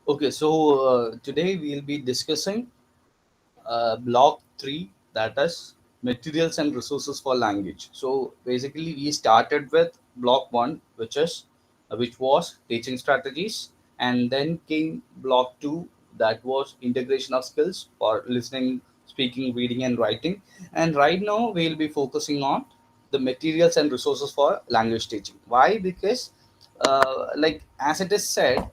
Okay, so today we'll be discussing block 3, that is materials and resources for language. So basically we started with block 1, which was teaching strategies, and then came block 2, that was integration of skills for listening, speaking, reading and writing. And right now we'll be focusing on the materials and resources for language teaching. Why? Because like as it is said,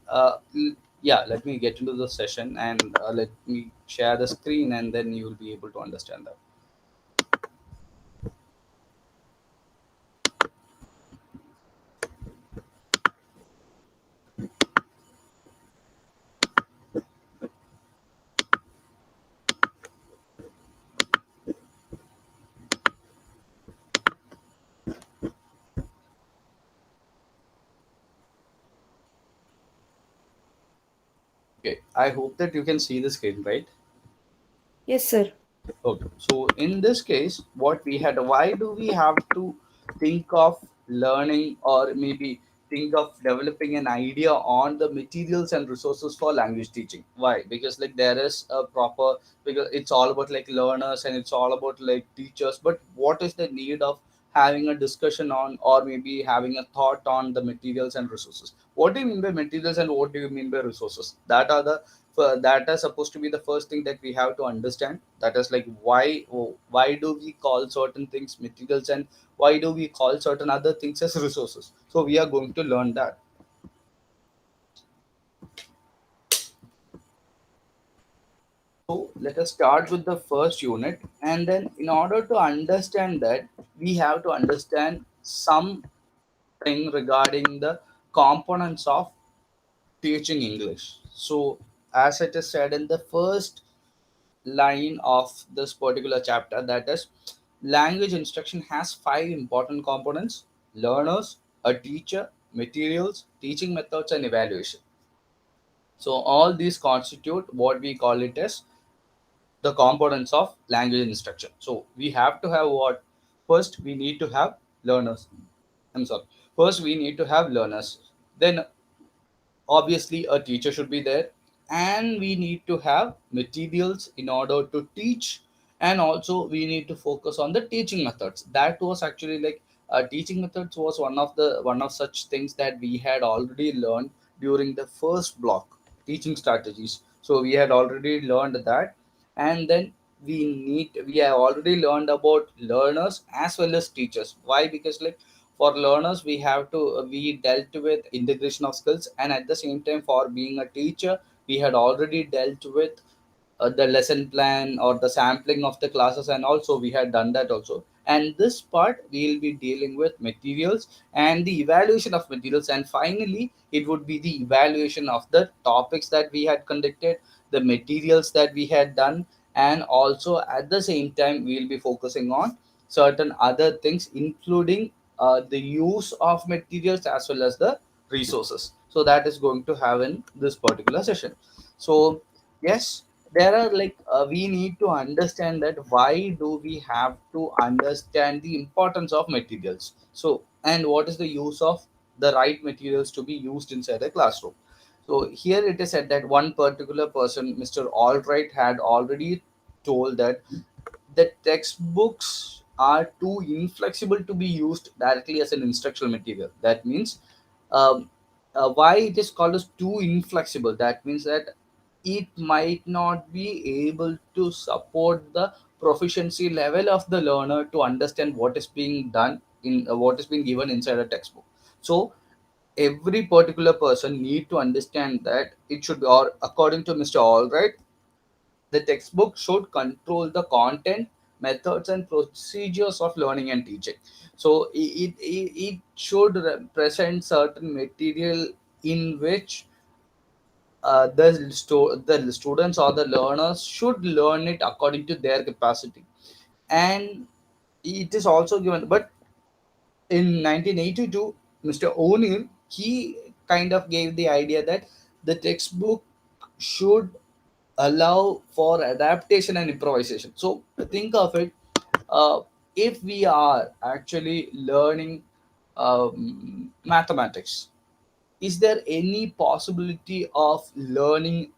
yeah, let me get into the session, and let me share the screen, and then you will be able to understand that. Okay, I hope that you can see the screen, right? Yes, sir. Okay, so in this case, what we had, why do we have to think of learning, or maybe think of developing an idea on the materials and resources for language teaching? Why? Because like there is a proper, because it's all about like learners and it's all about like teachers, but what is the need of having a discussion on, or maybe having a thought on the materials and resources? What do you mean by materials and what do you mean by resources? That are supposed to be the first thing that we have to understand. That is like why do we call certain things materials, and why do we call certain other things as resources? So we are going to learn that. So let us start with the first unit, and then in order to understand that, we have to understand something regarding the components of teaching English. So as it is said in the first line of this particular chapter, that is, language instruction has five important components: learners, a teacher, materials, teaching methods and evaluation. So all these constitute what we call it as the components of language instruction. So we have to have what? First we need to have learners. I'm sorry, first we need to have learners, then obviously a teacher should be there, and we need to have materials in order to teach, and also we need to focus on the teaching methods. That was actually like teaching methods was one of such things that we had already learned during the first block, teaching strategies. So we had already learned that, and then we have already learned about learners as well as teachers. Why? Because like for learners we have to we dealt with integration of skills, and at the same time for being a teacher we had already dealt with the lesson plan or the sampling of the classes, and also we had done that also. And this part we will be dealing with materials and the evaluation of materials, and finally it would be the evaluation of the topics that we had conducted, the materials that we had done, and also at the same time we will be focusing on certain other things, including the use of materials as well as the resources. So that is going to have in this particular session. So yes, there are like we need to understand that why do we have to understand the importance of materials. So and what is the use of the right materials to be used inside a classroom. So here it is said that one particular person, Mr. Albright, had already told that the textbooks are too inflexible to be used directly as an instructional material. That means, um, why it is called as too inflexible? That means that it might not be able to support the proficiency level of the learner to understand what is being done in what is being given inside a textbook. So every particular person need to understand that it should be, or according to Mr. Albright, the textbook should control the content, methods, and procedures of learning and teaching. So it should present certain material in which the students or the learners should learn it according to their capacity. And it is also given, but in 1982, Mr. O'Neill, he kind of gave the idea that the textbook should allow for adaptation and improvisation. So think of it, uh, if we are actually learning mathematics, is there any possibility of learning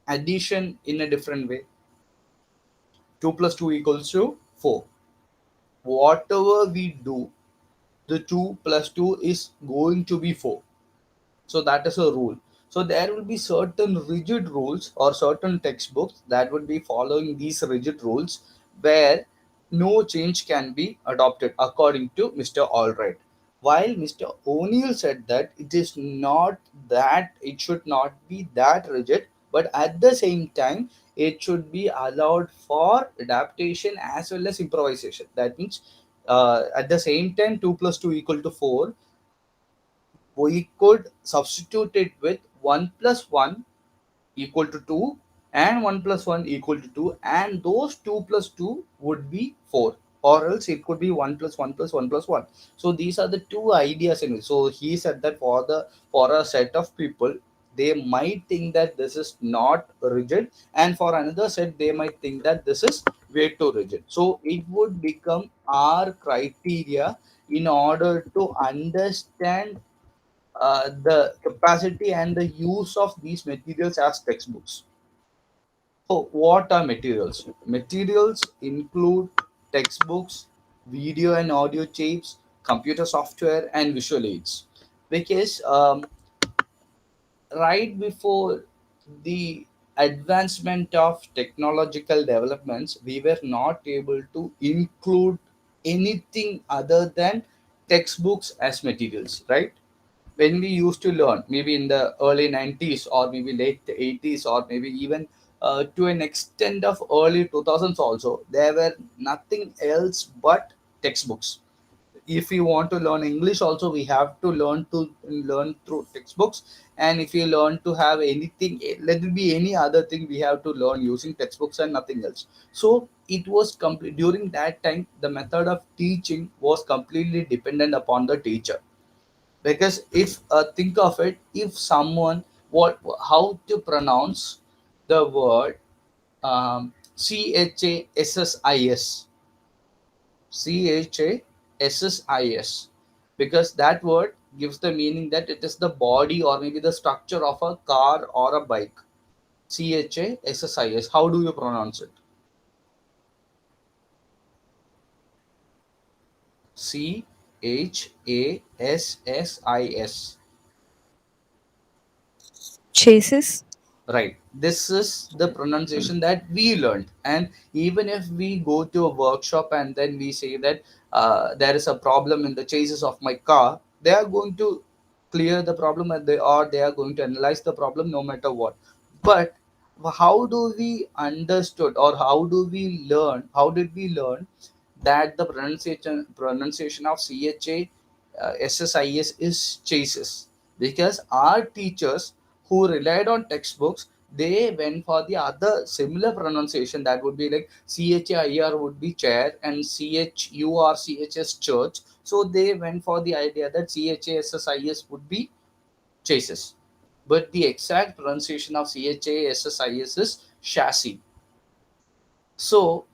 addition in a different way? 2 plus 2 equals to 4. Whatever we do, the 2 plus 2 is going to be 4. So that is a rule. So there will be certain rigid rules or certain textbooks that would be following these rigid rules, where no change can be adopted according to Mr. Alright. While Mr. O'Neill said that it is not, that it should not be that rigid, but at the same time it should be allowed for adaptation as well as improvisation. That means at the same time 2 plus 2 equal to 4, we could substitute it with 1 plus 1 equal to 2 and 1 plus 1 equal to 2, and those 2 plus 2 would be 4, or else it could be 1 plus 1 plus 1 plus 1. So these are the two ideas in it. So he said that for a set of people, they might think that this is not rigid, and for another set they might think that this is way too rigid. So it would become our criteria in order to understand the capacity and the use of these materials as textbooks. So, what are materials? Materials include textbooks, video and audio tapes, computer software, and visual aids. Because right before the advancement of technological developments, we were not able to include anything other than textbooks as materials, right? When we used to learn, maybe in the early 90s or maybe late 80s or maybe even to an extent of early 2000s also, there were nothing else but textbooks. If you want to learn English also, we have to learn through textbooks. And if you learn to have anything, let it be any other thing, we have to learn using textbooks and nothing else. So it was complete. During that time, the method of teaching was completely dependent upon the teacher. Because if think of it, if someone, what, how to pronounce the word CHASSIS, CHASSIS, because that word gives the meaning that it is the body or maybe the structure of a car or a bike. CHASSIS, how do you pronounce it? CHASSIS. Chases. Right. This is the pronunciation that we learned. And even if we go to a workshop and then we say that there is a problem in the chassis of my car, they are going to clear the problem, or they are going to analyze the problem no matter what. But how do we understood, or how do we learn? How did we learn that the pronunciation of CHA SSIS is chases? Because our teachers who relied on textbooks, they went for the other similar pronunciation, that would be like CHIR would be chair and CHURCHS church. So they went for the idea that CHASSIS would be chases. But the exact pronunciation of CHASSIS is chassis. So,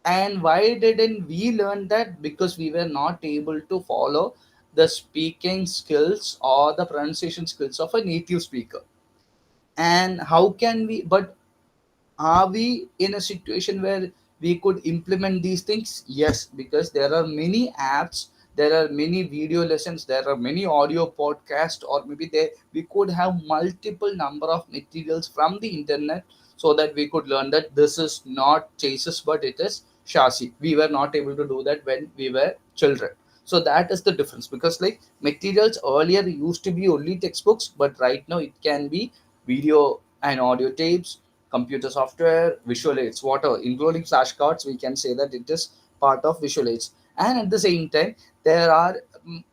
and why didn't we learn that? Because we were not able to follow the speaking skills or the pronunciation skills of a native speaker. And how can we, but are we in a situation where we could implement these things? Yes, because there are many apps, there are many video lessons, there are many audio podcasts, or maybe there we could have multiple number of materials from the internet, so that we could learn that this is not chases but it is chassis. We were not able to do that when we were children. So that is the difference, because like materials earlier used to be only textbooks, but right now it can be video and audio tapes, computer software, visual aids, whatever, including flashcards. We can say that it is part of visual aids. And at the same time, there are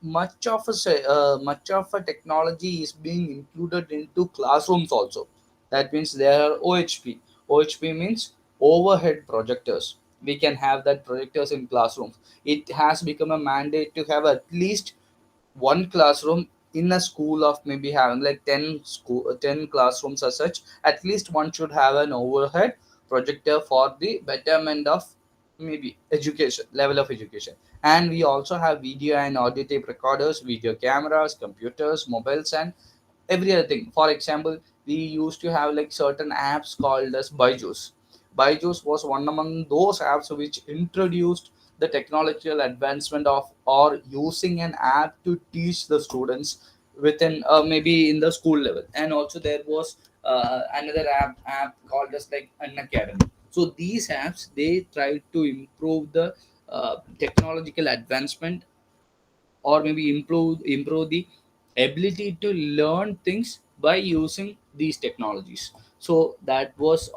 much of a technology is being included into classrooms also. That means there are OHP. OHP means overhead projectors. We can have that projectors in classrooms. It has become a mandate to have at least one classroom in a school of maybe having like 10 classrooms as such. At least one should have an overhead projector for the betterment of maybe education level of education. And we also have video and audio tape recorders, video cameras, computers, mobiles, and every other thing. For example, we used to have like certain apps called as Byju's was one among those apps which introduced the technological advancement of or using an app to teach the students within maybe in the school level. And also there was another app called as like an academy. So these apps, they try to improve the technological advancement, or maybe improve the ability to learn things by using these technologies. So that is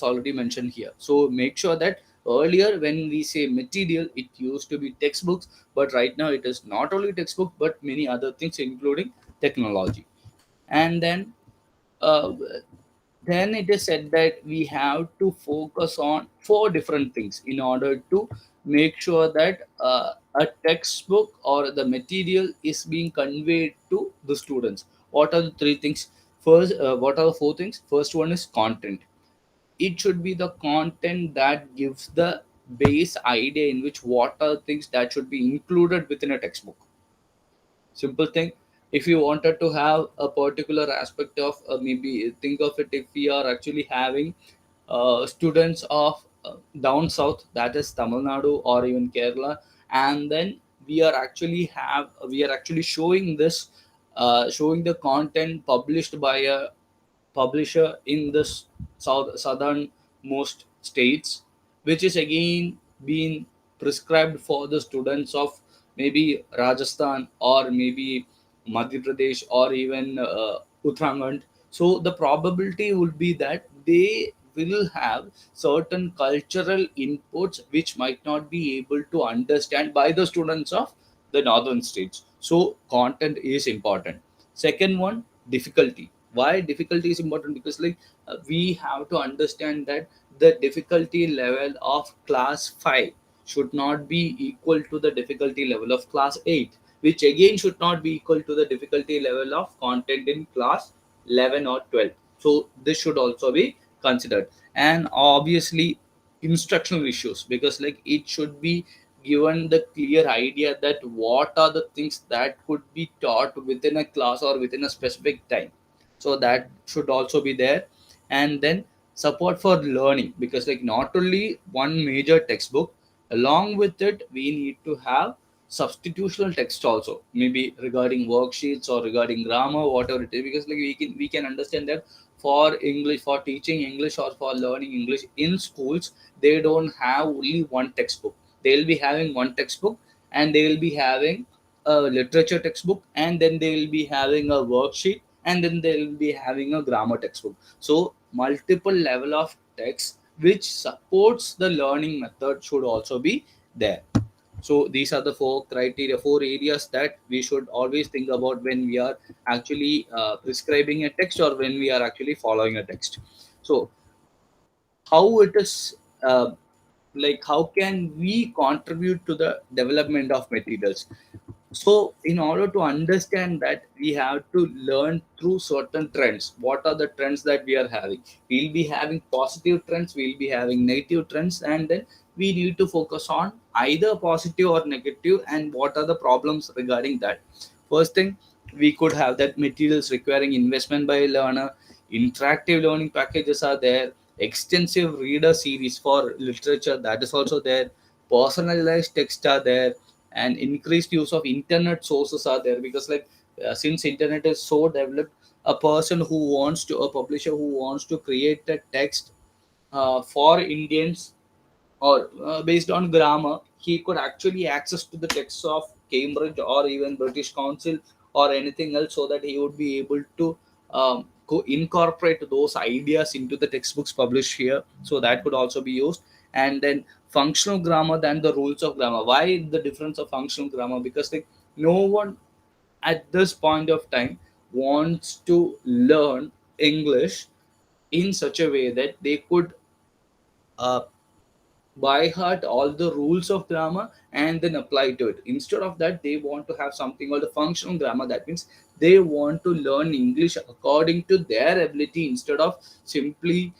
already mentioned here. So make sure that earlier when we say material, it used to be textbooks, but right now it is not only textbook but many other things including technology. And uh, then it is said that we have to focus on four different things in order to make sure that a textbook or the material is being conveyed to the students. What are the three things? First, what are the four things? First one is content. It should be the content that gives the base idea in which what are the things that should be included within a textbook. Simple thing. If you wanted to have a particular aspect of maybe think of it, if we are actually having students of down south, that is Tamil Nadu or even Kerala, and then we are actually showing this, showing the content published by a publisher in the southern most states, which is again being prescribed for the students of maybe Rajasthan or maybe Madhya Pradesh or even Uttarakhand. So the probability would be that they will have certain cultural inputs which might not be able to understand by the students of the northern states. So content is important. Second one, difficulty. Why difficulty is important? Because like we have to understand that the difficulty level of class 5 should not be equal to the difficulty level of class 8, which again should not be equal to the difficulty level of content in class 11 or 12. So this should also be considered. And obviously instructional issues, because like it should be given the clear idea that what are the things that could be taught within a class or within a specific time. So that should also be there. And then support for learning, because like not only one major textbook, along with it we need to have substitutional text also, maybe regarding worksheets or regarding grammar, whatever it is. Because like we can understand that for English, for teaching English or for learning English in schools, they don't have only one textbook. They'll be having one textbook, and they will be having a literature textbook, and then they will be having a worksheet, and then they will be having a grammar textbook. So multiple level of text which supports the learning method should also be there. So these are the four criteria, four areas that we should always think about when we are actually prescribing a text or when we are actually following a text. So how it is, like how can we contribute to the development of materials? So in order to understand that, we have to learn through certain trends. What are the trends that we are having? We'll be having positive trends, we'll be having negative trends, and then we need to focus on either positive or negative, and what are the problems regarding that. First thing, we could have that materials requiring investment by learner. Interactive learning packages are there. Extensive reader series for literature, that is also there. Personalized text are there. And increased use of internet sources are there, because like since internet is so developed, a publisher who wants to create a text for Indians, or based on grammar, he could actually access to the texts of Cambridge or even British Council or anything else, so that he would be able to incorporate those ideas into the textbooks published here. So that could also be used. And then functional grammar than the rules of grammar. Why the difference of functional grammar? Because like no one at this point of time wants to learn English in such a way that they could uh, by heart all the rules of grammar and then apply to it. Instead of that, they want to have something called a functional grammar. That means they want to learn English according to their ability, instead of simply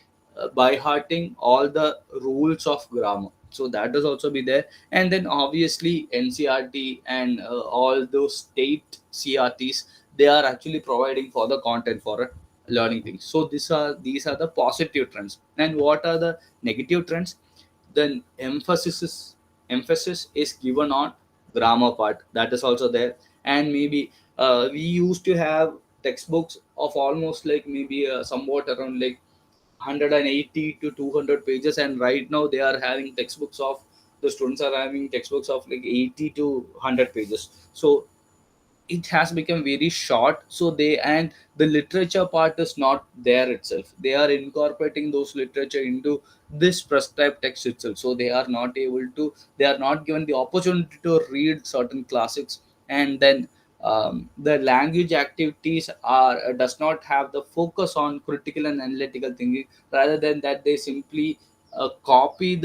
by hearting all the rules of grammar. so that is also be there. And then obviously NCRT and all those state CRTs, they are actually providing for the content for learning things. So these are the positive trends. And what are the negative trends? Then emphasis is given on grammar part, that is also there. And maybe we used to have textbooks of almost like maybe somewhat around like 180 to 200 pages, and right now they are having textbooks of, the students are having textbooks of like 80 to 100 pages. So it has become very short. So they, and the literature part is not there itself, they are incorporating those literature into this prescribed text itself. So they are not able to, they are not given the opportunity to read certain classics. And then the language activities are does not have the focus on critical and analytical thinking. Rather than that, they simply copy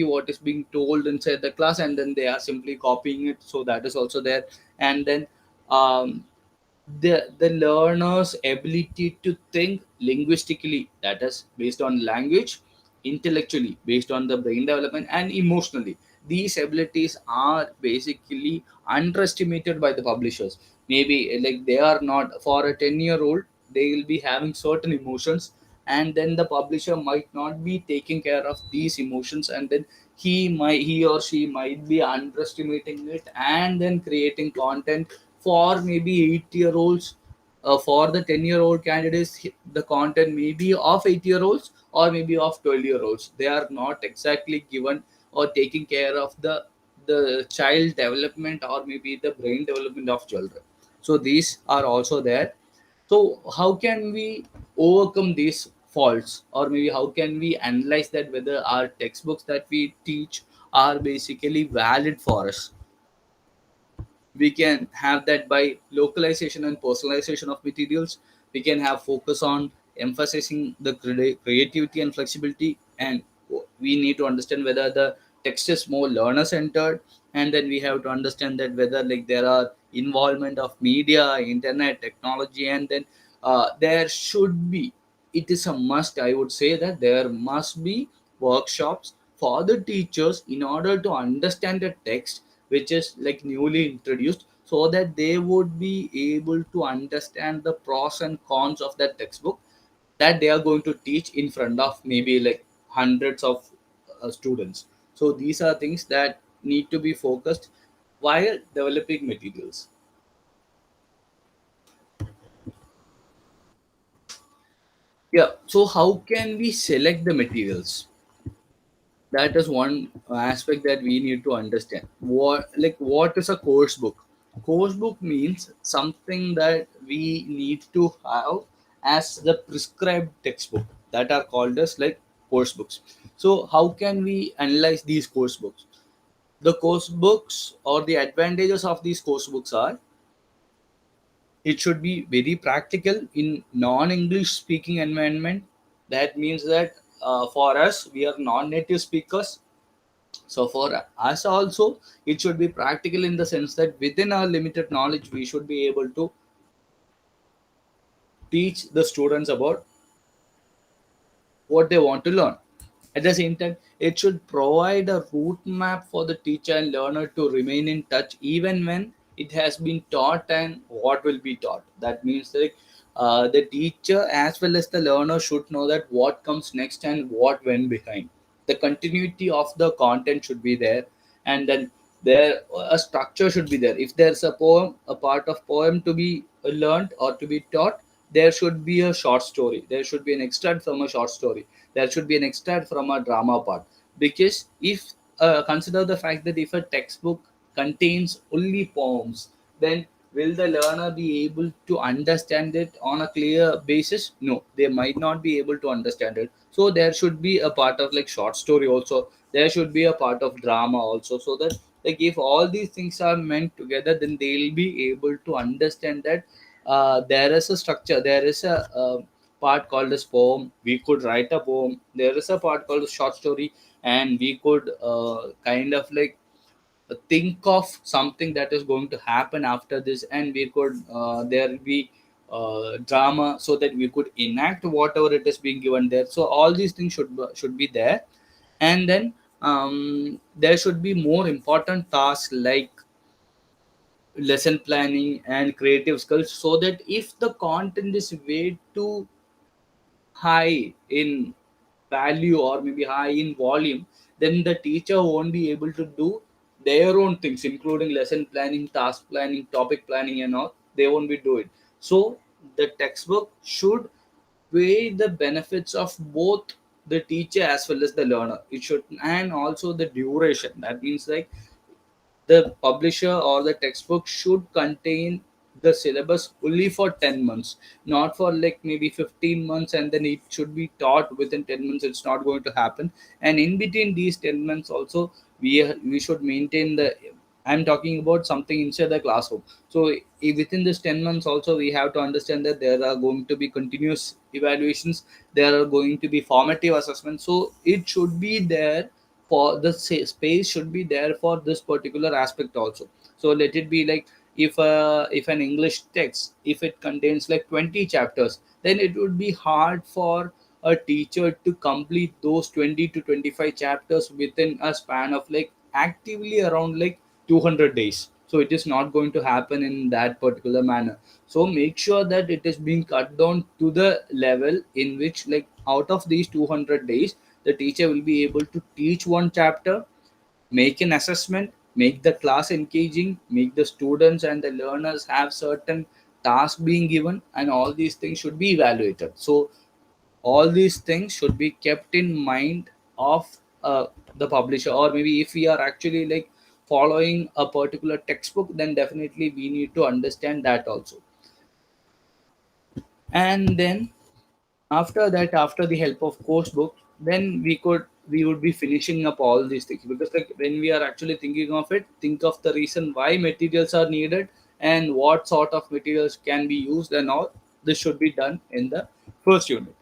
what is being told inside the class, and then they are simply copying it. So that is also there. And then um, the learner's ability to think linguistically, that is based on language, intellectually based on the brain development, and emotionally, these abilities are basically underestimated by the publishers. Maybe like they are not, for a 10-year-old they will be having certain emotions, and then the publisher might not be taking care of these emotions, and then he or she might be underestimating it, and then creating content for maybe 8-year-olds. For the 10-year-old candidates, the content may be of 8-year-olds or maybe of 12-year-olds. They are not exactly given or taking care of the child development or maybe the brain development of children. So these are also there. So how can we overcome these faults, or maybe how can we analyze that whether our textbooks that we teach are basically valid for us? We can have that by localization and personalization of materials. We can have focus on emphasizing the creativity and flexibility. And we need to understand whether the text is more learner centered. And then we have to understand that whether like there are involvement of media, internet technology. And then there should be, it is a must, I would say that there must be workshops for the teachers in order to understand the text which is like newly introduced, so that they would be able to understand the pros and cons of that textbook that they are going to teach in front of maybe like hundreds of students. So these are things that need to be focused while developing materials. Yeah, so how can we select the materials? That is one aspect that we need to understand. What is a course book? Course book means something that we need to have as the prescribed textbook, that are called as like course books. So how can we analyze these course books? The course books, or the advantages of these course books are, it should be very practical in non-English speaking environment. That means that for us, we are non-native speakers. So for us also, it should be practical in the sense that within our limited knowledge, we should be able to teach the students about what they want to learn. At the same time, it should provide a route map for the teacher and learner to remain in touch even when it has been taught and what will be taught. That means that the teacher as well as the learner should know that what comes next and what went behind. The continuity of the content should be there, and then there a structure should be there. If there's a poem, a part of poem to be learned or to be taught, there should be a short story, there should be an extract from a short story, there should be an extract from a drama part. Because if consider the fact that if a textbook contains only poems, then will the learner be able to understand it on a clear basis? No, they might not be able to understand it. So there should be a part of like short story also, there should be a part of drama also, so that like if all these things are meant together, then they'll be able to understand that there is a structure, there is a part called as poem, we could write a poem, there is a part called short story, and we could kind of like think of something that is going to happen after this, and we could there will be drama, so that we could enact whatever it is being given there. So all these things should be there. And then there should be more important tasks like lesson planning and creative skills, so that if the content is way too high in value or maybe high in volume, then the teacher won't be able to do their own things, including lesson planning, task planning, topic planning, and all. They won't be do it. So the textbook should weigh the benefits of both the teacher as well as the learner. It should, and also the duration. That means like the publisher or the textbook should contain the syllabus only for 10 months, not for like maybe 15 months, and then it should be taught within 10 months. It's not going to happen. And in between these 10 months also, we should maintain the, I'm talking about something inside the classroom. So within this 10 months also, we have to understand that there are going to be continuous evaluations, there are going to be formative assessments. So it should be there for the space should be there for this particular aspect also. So let it be like, if an English text, if it contains like 20 chapters, then it would be hard for a teacher to complete those 20 to 25 chapters within a span of like actively around like 200 days. So it is not going to happen in that particular manner. So make sure that it is being cut down to the level in which, like, out of these 200 days, the teacher will be able to teach one chapter, make an assessment, make the class engaging, make the students and the learners have certain tasks being given, and all these things should be evaluated. So all these things should be kept in mind of the publisher. Or maybe if we are actually like following a particular textbook, then definitely we need to understand that also. And then after that, after the help of course books, then we would be finishing up all these things. Because like when we are actually thinking of it, think of the reason why materials are needed and what sort of materials can be used, and all this should be done in the first unit.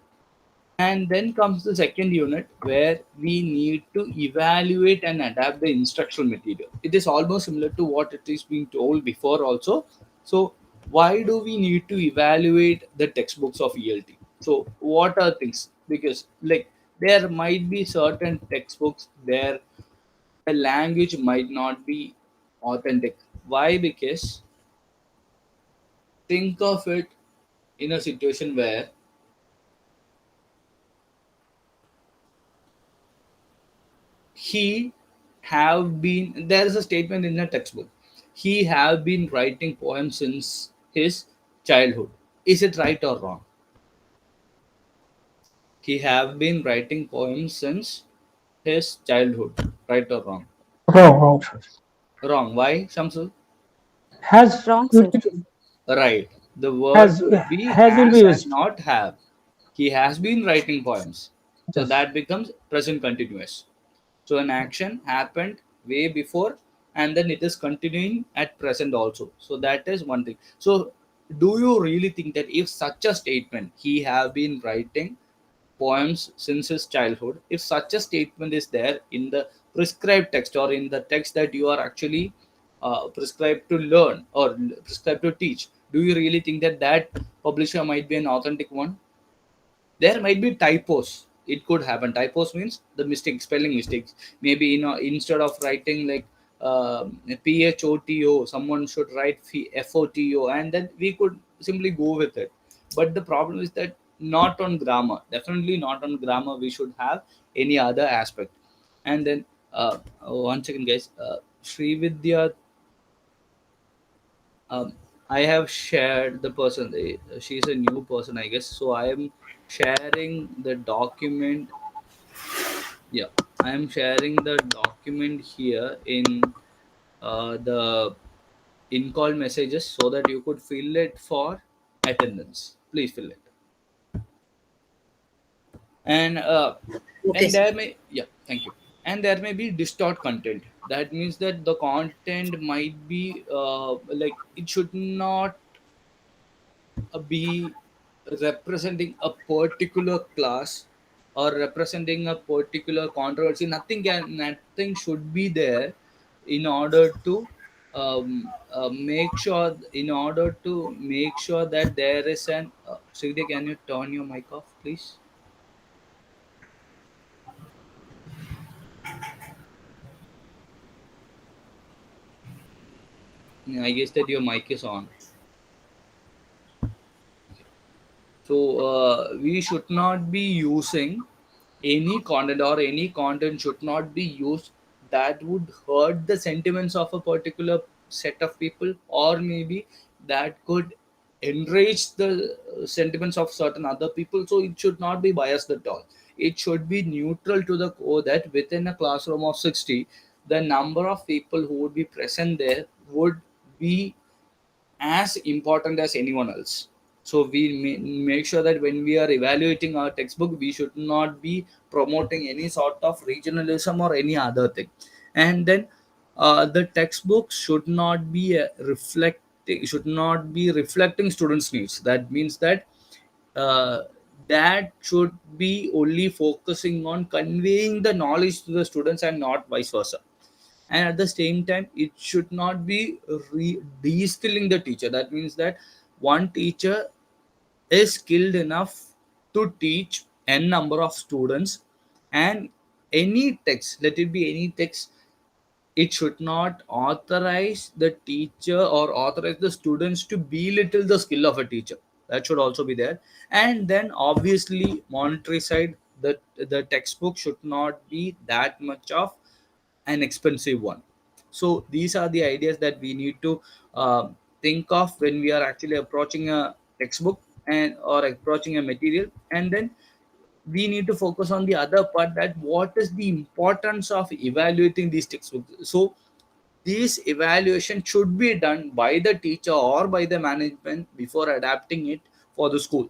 And then comes the second unit, where we need to evaluate and adapt the instructional material. It is almost similar to what it is being told before also. So why do we need to evaluate the textbooks of ELT? So what are things? Because like there might be certain textbooks where the language might not be authentic. Why? Because think of it in a situation where he have been, there is a statement in the textbook, he have been writing poems since his childhood. Is it right or wrong? He have been writing poems since his childhood, right or wrong? Wrong, wrong, sir. Wrong. Why, Shamsul? Has Wrong, sir. will Right. The word would be will be has and used. not have. He has been writing poems. So Yes. that becomes present continuous. So an action happened way before, and then it is continuing at present also. So that is one thing. So do you really think that if such a statement, he have been writing poems since his childhood, if such a statement is there in the prescribed text or in the text that you are actually prescribed to learn or prescribed to teach, do you really think that that publisher might be an authentic one? There might be typos. It could happen. Typos means the mistake, spelling mistakes. Maybe, you know, instead of writing like photo, someone should write photo, and then we could simply go with it. But the problem is that not on grammar, definitely not on grammar, we should have any other aspect. And then one second, guys. Srividya, um, I have shared the person. She's a new person, I guess. So I am sharing the document. Yeah, I am sharing the document here in the in call messages, so that you could fill it for attendance. Please fill it. And Okay, sir. there may, yeah, thank you. And there may be distort content. That means that the content might be like it should not be representing a particular class or representing a particular controversy. Nothing should be there in order to make sure that there is an Sridhar, can you turn your mic off, please? I guess that your mic is on. So we should not be using any content, or any content should not be used that would hurt the sentiments of a particular set of people, or maybe that could enrage the sentiments of certain other people. So it should not be biased at all. It should be neutral to the core, that within a classroom of 60, the number of people who would be present there would be as important as anyone else. So we make sure that when we are evaluating our textbook, we should not be promoting any sort of regionalism or any other thing. And then the textbook should not be reflecting students' needs. That means that uh, that should be only focusing on conveying the knowledge to the students and not vice versa. And at the same time, it should not be de-skilling the teacher. That means that one teacher is skilled enough to teach n number of students, and any text, let it be any text, it should not authorize the teacher or authorize the students to belittle the skill of a teacher. That should also be there. And then obviously monetary side, the textbook should not be that much of an expensive one. So these are the ideas that we need to uh, think of when we are actually approaching a textbook and or approaching a material. And then we need to focus on the other part, that what is the importance of evaluating these textbooks. So this evaluation should be done by the teacher or by the management before adapting it for the school.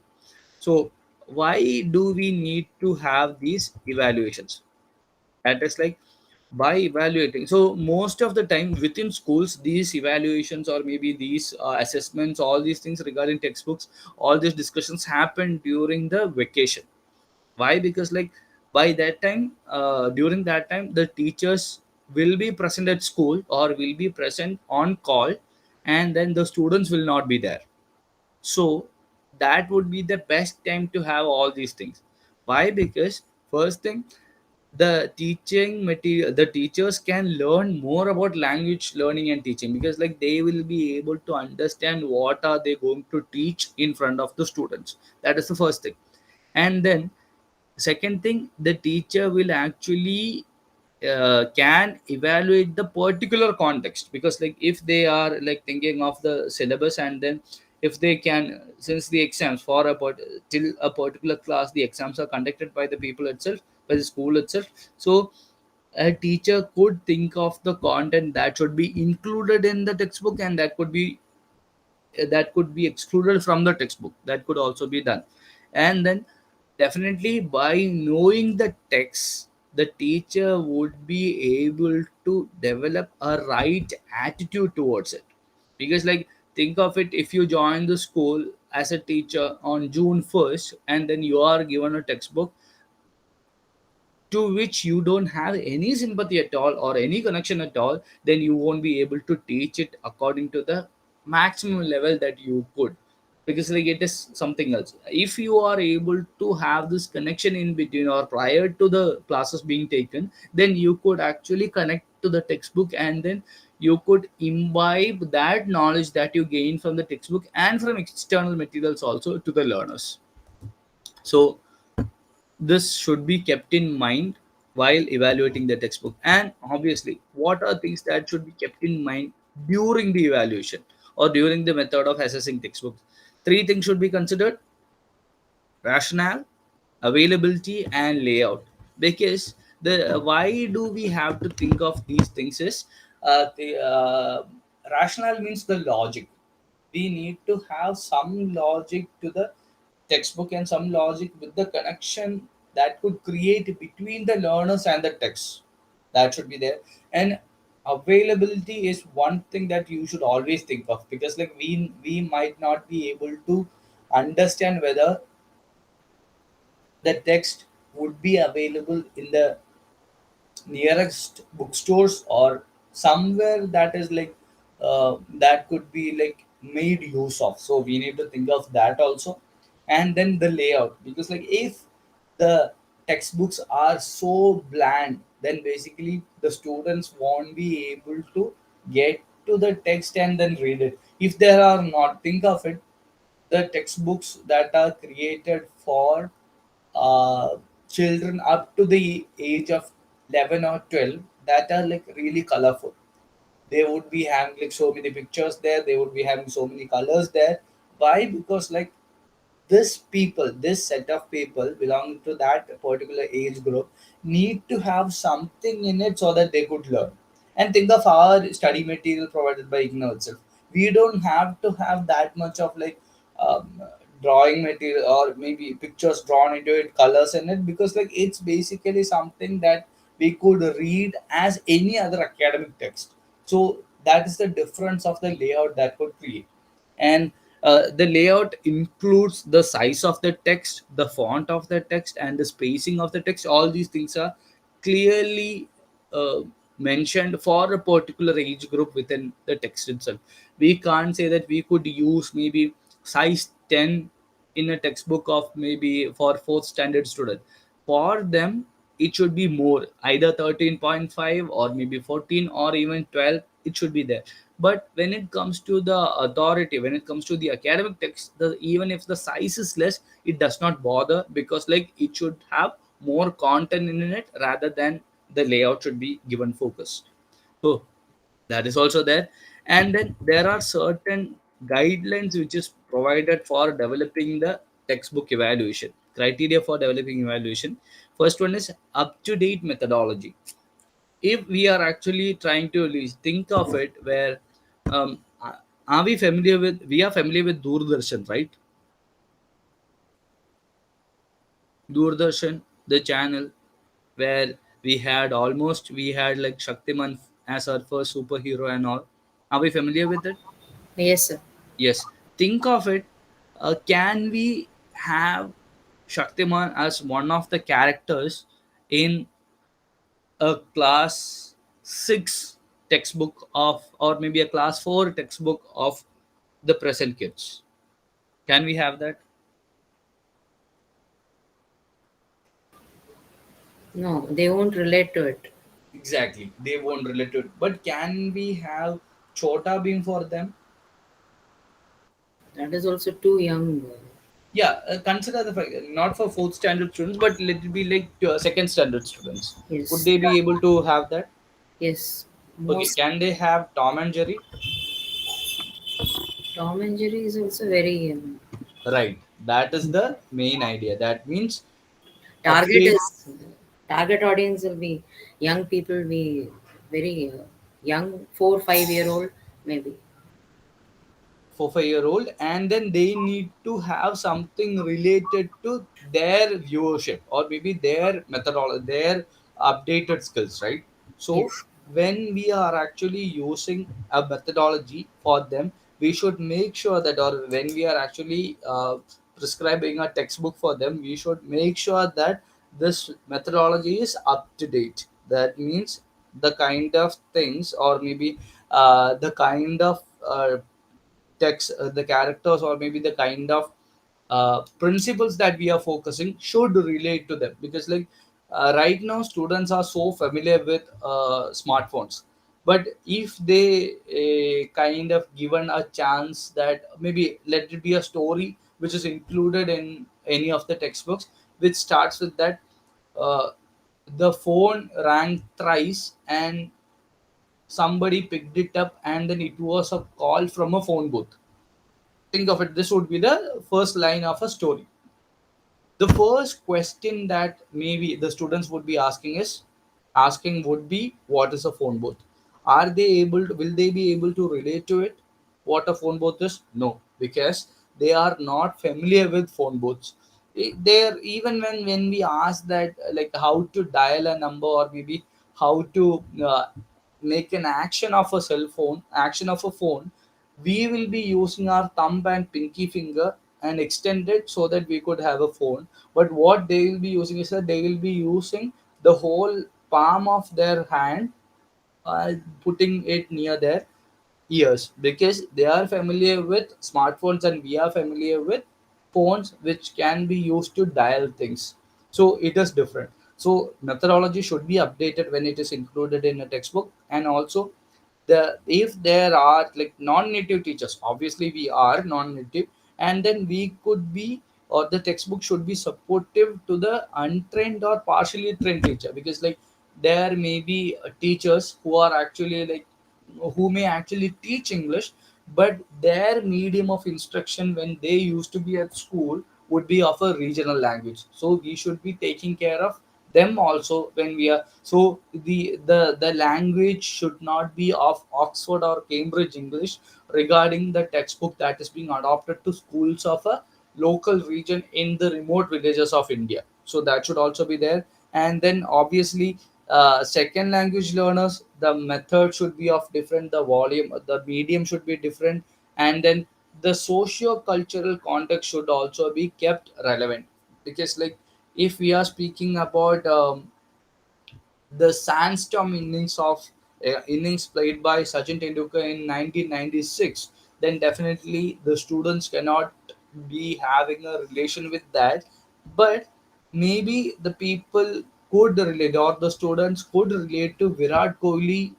So why do we need to have these evaluations? That is like, by evaluating, so most of the time within schools, these evaluations or maybe these assessments, all these things regarding textbooks, all these discussions happen during the vacation. Why? Because like, by that time, during that time, the teachers will be present at school or will be present on call, and then the students will not be there. So that would be the best time to have all these things. Why? Because first thing, the teaching material, the teachers can learn more about language learning and teaching, because like they will be able to understand what are they going to teach in front of the students. That is the first thing. And then second thing, the teacher will actually can evaluate the particular context, because like if they are like thinking of the syllabus, and then if they can, since the exams for till a particular class, the exams are conducted by the people itself, by the school itself. So a teacher could think of the content that should be included in the textbook, and that could be excluded from the textbook. That could also be done. And then definitely, by knowing the text, the teacher would be able to develop a right attitude towards it. Because like, think of it, if you join the school as a teacher on June 1st, and then you are given a textbook to which you don't have any sympathy at all or any connection at all, then you won't be able to teach it according to the maximum level that you could. Because like, it is something else. If you are able to have this connection in between or prior to the classes being taken, then you could actually connect to the textbook, and then you could imbibe that knowledge that you gain from the textbook and from external materials also to the learners. So this should be kept in mind while evaluating the textbook. And obviously, what are things that should be kept in mind during the evaluation or during the method of assessing textbooks? Three things should be considered: rationale, availability, and layout. Because the why do we have to think of these things is, the rationale means the logic. We need to have some logic to the textbook and some logic with the connection that could create between the learners and the text. That should be there. And availability is one thing that you should always think of, because like, we might not be able to understand whether the text would be available in the nearest bookstores or somewhere that is like, that could be like made use of. So we need to think of that also. And then the layout, because like, if the textbooks are so bland, then basically the students won't be able to get to the text and then read it. If there are not, think of it, the textbooks that are created for uh, children up to the age of 11 or 12, that are like really colorful. They would be having like so many pictures there, they would be having so many colors there. Why? Because like this set of people belonging to that particular age group need to have something in it so that they could learn. And think of our study material provided by IGNO itself. We don't have to have that much of like um, drawing material or maybe pictures drawn into it, colors in it, because like it's basically something that we could read as any other academic text. So that is the difference of the layout that could create. And the layout includes the size of the text, the font of the text, and the spacing of the text. All these things are clearly uh, mentioned for a particular age group within the text itself. We can't say that we could use maybe size 10 in a textbook of maybe for fourth standard student. For them it should be more, either 13.5 or maybe 14 or even 12, it should be there. But when it comes to the authority, when it comes to the academic text, even if the size is less, it does not bother, because like it should have more content in it rather than the layout should be given focus. So that is also there. And then there are certain guidelines which is provided for developing the textbook evaluation criteria. For developing evaluation, first one is up to date methodology. If we are actually trying to think of it, where are we familiar with, we are familiar with Doordarshan, right? Doordarshan, the channel where we had like Shaktiman as our first superhero and all. Are we familiar with it? Yes, sir. Yes. Think of it. Can we have Shaktiman as one of the characters in a class 6 textbook of, or maybe a class 4 textbook of the present kids? Can we have that? No, they won't relate to it. Exactly. They won't relate to it. But can we have Chota Beam for them? That is also too young. Yeah, consider the fact, not for fourth standard students, but let it be like second standard students. Would Yes, they be able to have that? yes. Okay, Most can they have Tom and Jerry? Tom and Jerry is also very Right. That is the main idea. That means target update is target audience will be young people. Be very young, 4 5 year old maybe. for 5 year old, and then they need to have something related to their viewership or maybe their methodology, their updated skills, right? So Yes, when we are actually using a methodology for them, we should make sure that, or when we are actually prescribing a textbook for them, we should make sure that this methodology is up to date. That means the kind of things, or maybe the kind of text, the characters, or maybe the kind of principles that we are focusing should relate to them. Because like right now students are so familiar with smartphones, but if they kind of given a chance that maybe let it be a story which is included in any of the textbooks, which starts with that uh, the phone rang thrice and somebody picked it up, and then it was a call from a phone booth. Think of it, this would be the first line of a story. The first question that maybe the students would be asking would be, what is a phone booth? Are they able to, will they be able to relate to it, what a phone booth is? No, because they are not familiar with phone booths. They're, even when we ask that like how to dial a number, or maybe how to make an action of a cell phone, action of a phone, we will be using our thumb and pinky finger and extend it so that we could have a phone. But what they will be using is that they will be using the whole palm of their hand, putting it near their ears, because they are familiar with smartphones and we are familiar with phones which can be used to dial things. So it is different. So methodology should be updated when it is included in a textbook. And also If there are like non-native teachers, obviously we are non-native, and then we could be, or the textbook should be supportive to the untrained or partially trained teacher, because like there may be teachers who are actually like, who may actually teach English, but their medium of instruction when they used to be at school would be of a regional language. So we should be taking care of them also when we are. So the language should not be of Oxford or Cambridge English regarding the textbook that is being adopted to schools of a local region in the remote villages of India. So that should also be there. And then obviously, second language learners, the method should be of different, the volume, the medium should be different, and then the socio-cultural context should also be kept relevant. Because like if we are speaking about the sandstorm innings played by Sachin Tendulkar in 1996, then definitely the students cannot be having a relation with that. But maybe the people could relate, or the students could relate to Virat Kohli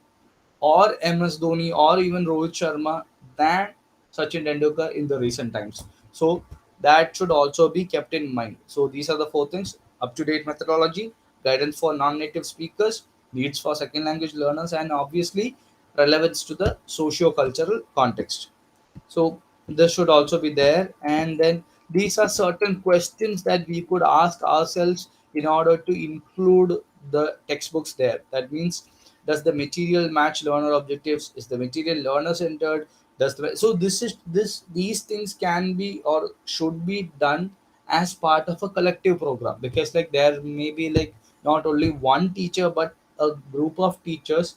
or MS Dhoni or even Rohit Sharma than Sachin Tendulkar in the recent times. So that should also be kept in mind. So these are the four things: up to date methodology, guidance for non native speakers, needs for second language learners, and obviously relevance to the socio cultural context. So this should also be there. And then these are certain questions that we could ask ourselves in order to include the textbooks there. That means, does the material match learner objectives? Is the material learner centered? Does the, so this is this these things can be or should be done as part of a collective program, because like there may be like not only one teacher but a group of teachers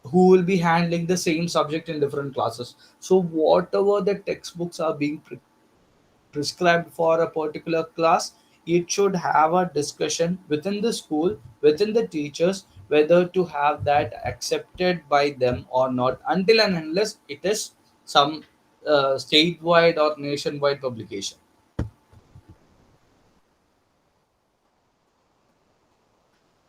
who will be handling the same subject in different classes. So whatever the textbooks are being prescribed for a particular class, it should have a discussion within the school, within the teachers, whether to have that accepted by them or not, until and unless it is some statewide or nationwide publication.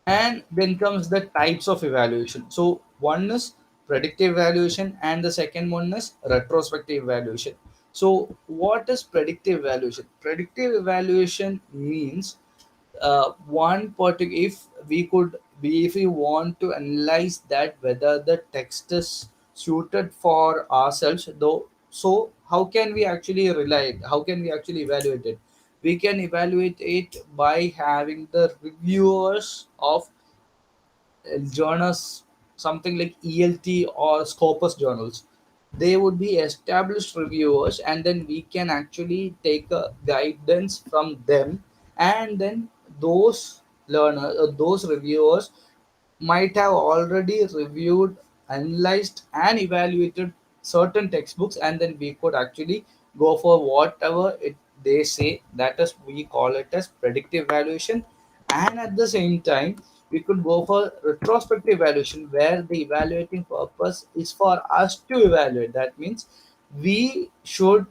And then comes the types of evaluation. So one is predictive evaluation and the second one is retrospective evaluation. So what is predictive evaluation? Predictive evaluation means one particular, if we could be, if we want to analyze that whether the text is suited for ourselves though, so how can we actually rely it, how can we actually evaluate it? We can evaluate it by having the reviewers of journals, something like ELT or Scopus journals. They would be established reviewers, and then we can actually take a guidance from them. And then those learners, those reviewers might have already reviewed, analyzed, and evaluated certain textbooks, and then we could actually go for whatever they say. That is, we call it as predictive evaluation. And at the same time, we could go for retrospective evaluation, where the evaluating purpose is for us to evaluate. That means we should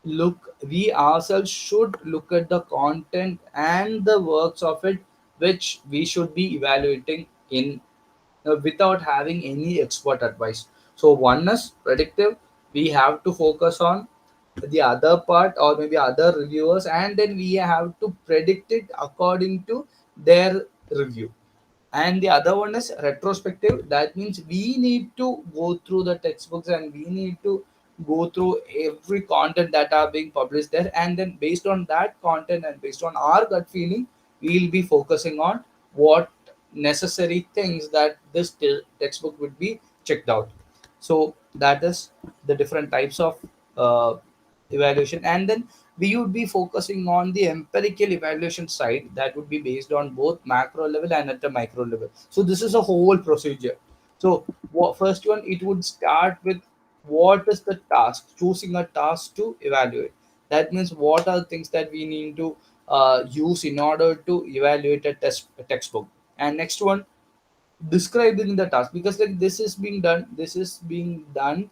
look, we ourselves should look at the content and the works of it, which we should be evaluating in without having any expert advice. So one is predictive. We have to focus on the other part or maybe other reviewers, and then we have to predict it according to their review. And the other one is retrospective. That means we need to go through the textbooks and we need to go through every content that are being published there, and then based on that content and based on our gut feeling, we'll be focusing on what necessary things that this textbook would be checked out. So that is the different types of uh, evaluation. And then we would be focusing on the empirical evaluation side, that would be based on both macro level and at the micro level. So this is a whole procedure. So first one, it would start with what is the task, choosing a task to evaluate. That means what are things that we need to use in order to evaluate a textbook. And next one, describing the task, because like this is being done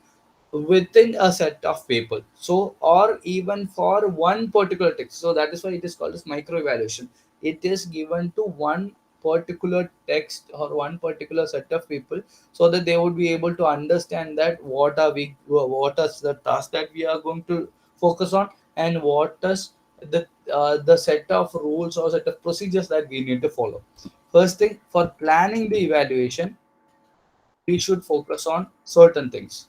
within a set of people, so or even for one particular text. So that is why it is called as micro evaluation. It is given to one particular text or one particular set of people, so that they would be able to understand that what is the task that we are going to focus on, and what is the set of rules or set of procedures that we need to follow. First thing, for planning the evaluation, we should focus on certain things.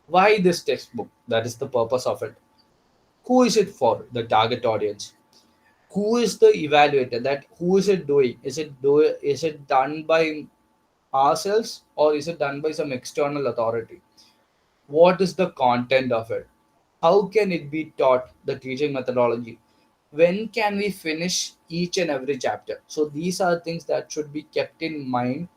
Why this textbook? That is the purpose of it. Who is it for? The target audience. Who is the evaluator? That who is it doing? Is it done by ourselves, or is it done by some external authority? What is the content of it? How can it be taught? The teaching methodology. When can we finish each and every chapter? So these are things that should be kept in mind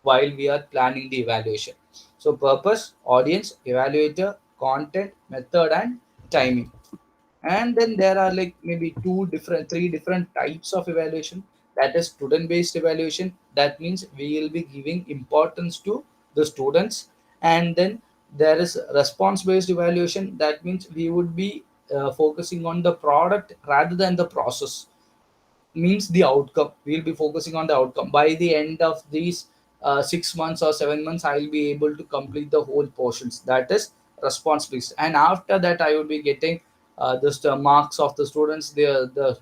while we are planning the evaluation. So purpose, audience, evaluator, content, method, and timing. And then there are like maybe three different types of evaluation. That is student based evaluation. That means we will be giving importance to the students. And then there is response based evaluation. That means we would be focusing on the product rather than the process, means the outcome. We'll be focusing on the outcome. By the end of these 6 months or 7 months, I'll be able to complete the whole portions. That is response based. And after that, I will be getting just marks of the students, the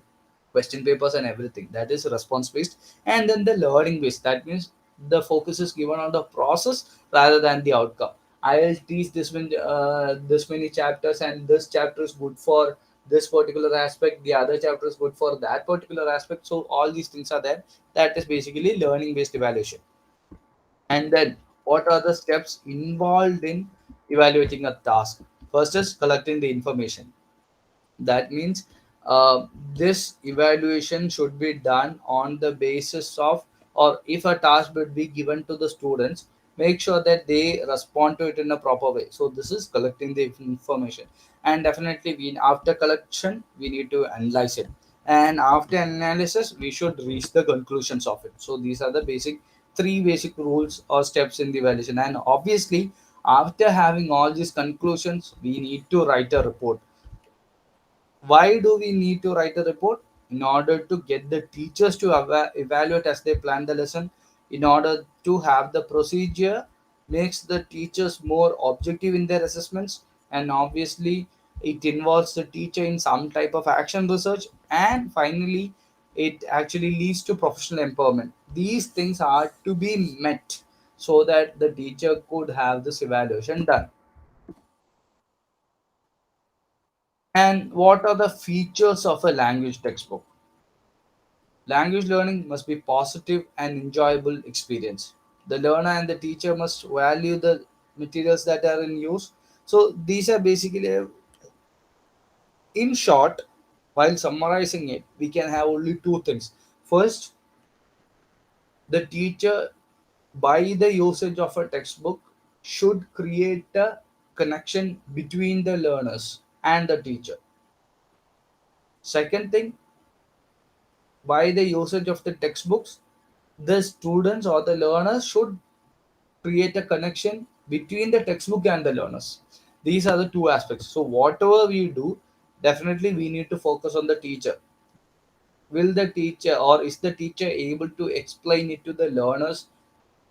question papers and everything. That is response based. And then the learning based. That means the focus is given on the process rather than the outcome. I'll teach this many chapters, and this chapter is good for this particular aspect, the other chapter is good for that particular aspect. So all these things are there. That is basically learning based evaluation. And then what are the steps involved in evaluating a task? First is collecting the information. That means uh, this evaluation should be done on the basis of, or if a task would be given to the students, make sure that they respond to it in a proper way. So this is collecting the information. And definitely after collection we need to analyze it, and after analysis we should reach the conclusions of it. So these are the three basic rules or steps in the evaluation. And obviously, after having all these conclusions, we need to write a report. Why do we need to write a report? In order to get the teachers to evaluate as they plan the lesson, in order to have the procedure, makes the teachers more objective in their assessments, and obviously it involves the teacher in some type of action research, and finally it actually leads to professional empowerment. These things are to be met so that the teacher could have this evaluation done. And what are the features of a language textbook? Language learning must be positive and enjoyable experience. The learner and the teacher must value the materials that are in use. So these are basically, in short, while summarizing it, we can have only two things. First, the teacher, by the usage of a textbook, should create a connection between the learners and the teacher. Second thing, by the usage of the textbooks, the students or the learners should create a connection between the textbook and the learners. These are the two aspects. So whatever we do, definitely we need to focus on the teacher. Will the teacher, or is the teacher able to explain it to the learners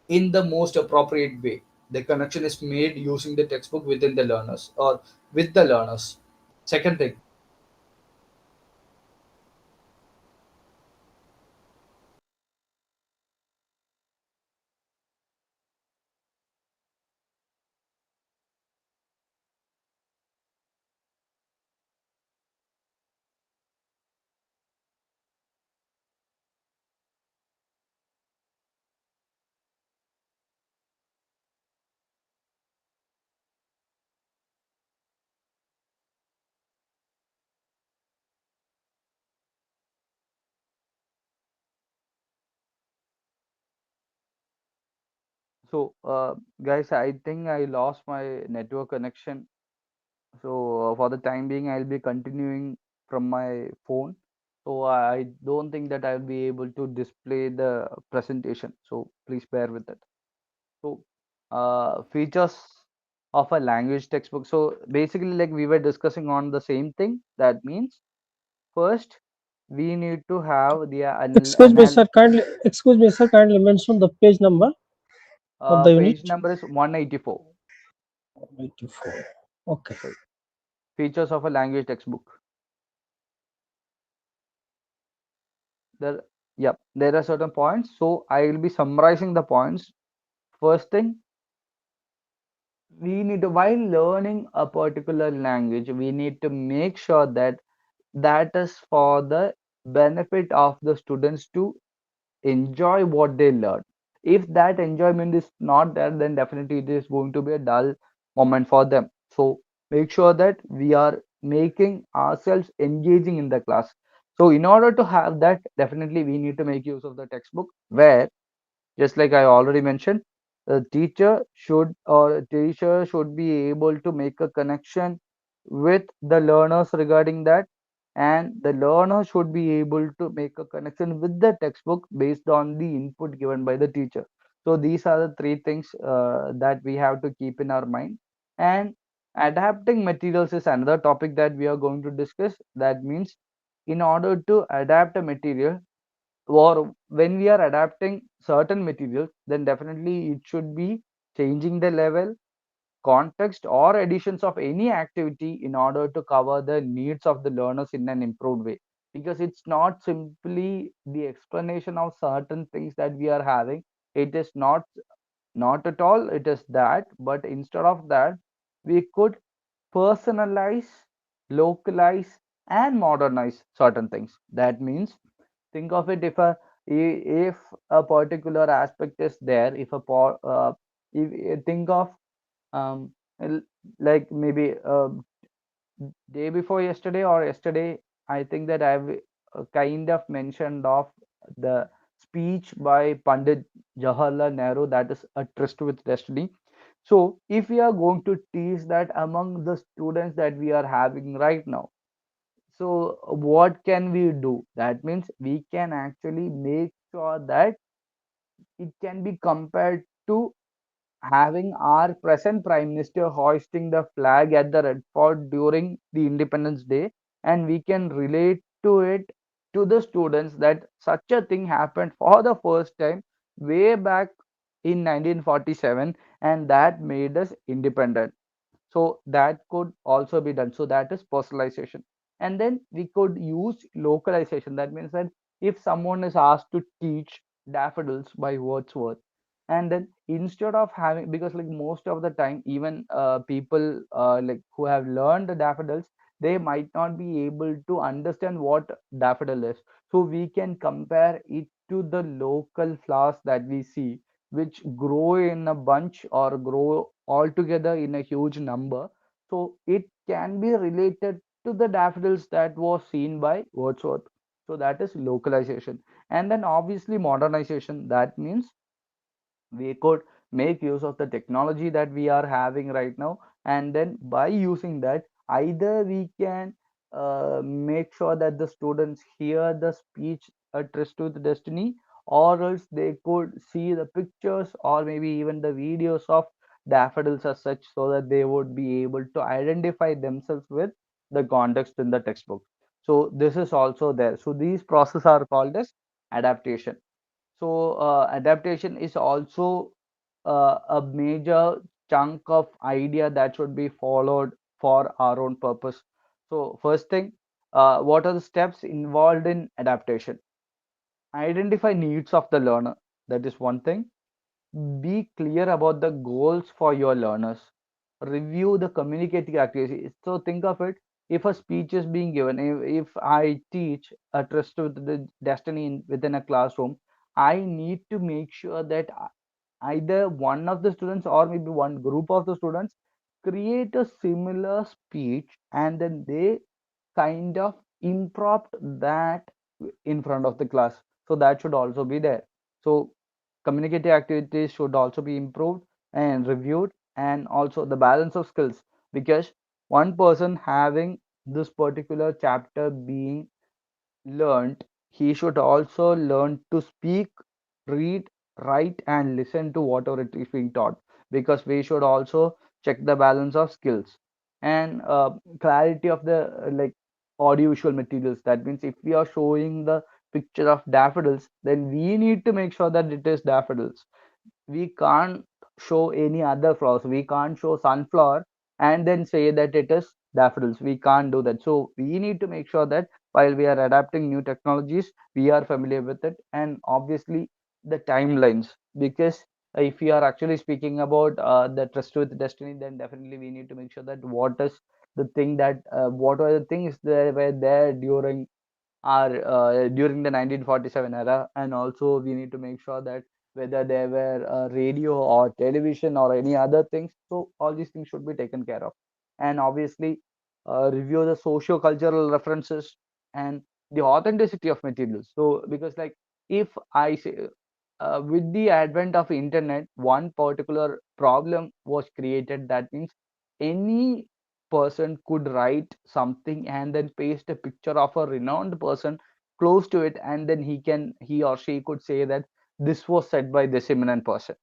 in the most appropriate way? The connection is made using the textbook within the learners or with the learners. Second thing, so, guys, I think I lost my network connection. So, for the time being, I'll be continuing from my phone. So, I don't think that I'll be able to display the presentation. So, please bear with it. So, features of a language textbook. So, basically, like we were discussing on the same thing. That means, first, we need to have the Excuse me, sir. Kindly mention the page number of the page unit. number is 184. 94. Okay. So features of a language textbook. There, yep, there are certain points. So I will be summarizing the points. First thing, we need to, while learning a particular language, we need to make sure that that is for the benefit of the students to enjoy what they learn. If that enjoyment is not there, then definitely it is going to be a dull moment for them. So make sure that we are making ourselves engaging in the class. So in order to have that, definitely we need to make use of the textbook, where just like I already mentioned, the teacher should be able to make a connection with the learners regarding that, and the learner should be able to make a connection with the textbook based on the input given by the teacher. So these are the three things that we have to keep in our mind. And adapting materials is another topic that we are going to discuss. That means in order to adapt a material, or when we are adapting certain materials, then definitely it should be changing the level, context, or additions of any activity in order to cover the needs of the learners in an improved way. Because it's not simply the explanation of certain things that we are having. It is not at all it is that, but instead of that, we could personalize, localize, and modernize certain things. That means, think of it, if a particular aspect is there, if you think of um l- like maybe day before yesterday or yesterday, I think that I've kind of mentioned of the speech by Pandit Jawaharlal Nehru, that is a tryst with destiny. So if we are going to teach that among the students that we are having right now, so what can we do? That means we can actually make sure that it can be compared to having our present Prime Minister hoisting the flag at the Red Fort during the Independence Day, and we can relate to it to the students that such a thing happened for the first time way back in 1947, and that made us independent. So that could also be done. So that is personalization. And then we could use localization. That means that if someone is asked to teach daffodils by Wordsworth, and then instead of having, because like most of the time, even people like who have learned the daffodils, they might not be able to understand what daffodil is. So we can compare it to the local flowers that we see, which grow in a bunch or grow all together in a huge number. So it can be related to the daffodils that was seen by Wordsworth. So that is localization. And then obviously modernization. That means we could make use of the technology that we are having right now, and then by using that, either we can make sure that the students hear the speech addressed to the destiny, or else they could see the pictures or maybe even the videos of daffodils as such, so that they would be able to identify themselves with the context in the textbook. So this is also there. So these processes are called as adaptation. So adaptation is also a major chunk of idea that should be followed for our own purpose. So first thing, what are the steps involved in adaptation? Identify needs of the learner. That is one thing. Be clear about the goals for your learners. Review the communicating activities. So think of it, if a speech is being given, if I teach a trust with the destiny within a classroom, I need to make sure that either one of the students or maybe one group of the students create a similar speech, and then they kind of improv that in front of the class. So that should also be there. So communicative activities should also be improved and reviewed, and also the balance of skills, because one person having this particular chapter being learned, he should also learn to speak, read, write, and listen to whatever it is being taught, because we should also check the balance of skills and clarity of the like. audiovisual materials. That means if we are showing the picture of daffodils, then we need to make sure that it is daffodils. We can't show any other flowers. We can't show sunflower and then say that it is daffodils. We can't do that. So we need to make sure that while we are adapting new technologies, we are familiar with it, and obviously the timelines. Because if we are actually speaking about the trust with destiny, then definitely we need to make sure that what is the thing that what are the things that were there during the 1947 era, and also we need to make sure that whether there were radio or television or any other things, so all these things should be taken care of. And obviously review the socio-cultural references and the authenticity of materials. So because like if I say with the advent of internet, one particular problem was created. That means any person could write something and then paste a picture of a renowned person close to it, and then he or she could say that this was said by this eminent person.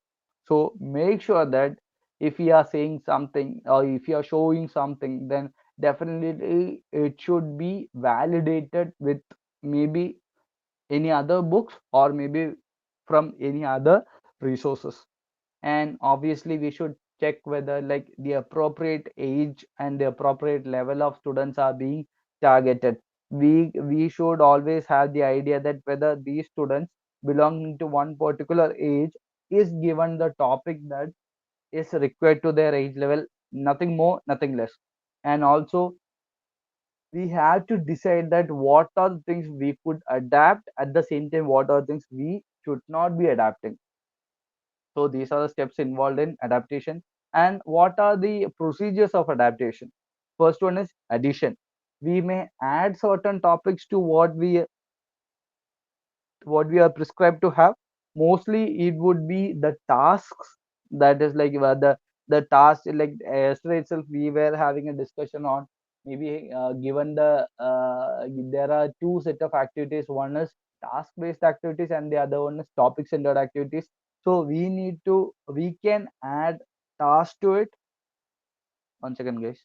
So make sure that if you are saying something or if you are showing something, then definitely it should be validated with maybe any other books or maybe from any other resources. And obviously we should check whether like the appropriate age and the appropriate level of students are being targeted. We should always have the idea that whether these students belonging to one particular age is given the topic that is required to their age level, nothing more, nothing less. And also we have to decide that what are the things we could adapt, at the same time what are things we should not be adapting. So these are the steps involved in adaptation. And what are the procedures of adaptation? First one is addition. We may add certain topics to what we are prescribed to have. Mostly it would be the tasks, that is like the task. Like yesterday itself we were having a discussion on maybe given there are two set of activities. One is task based activities and the other one is topic centered activities. So we can add task to it. One second, guys.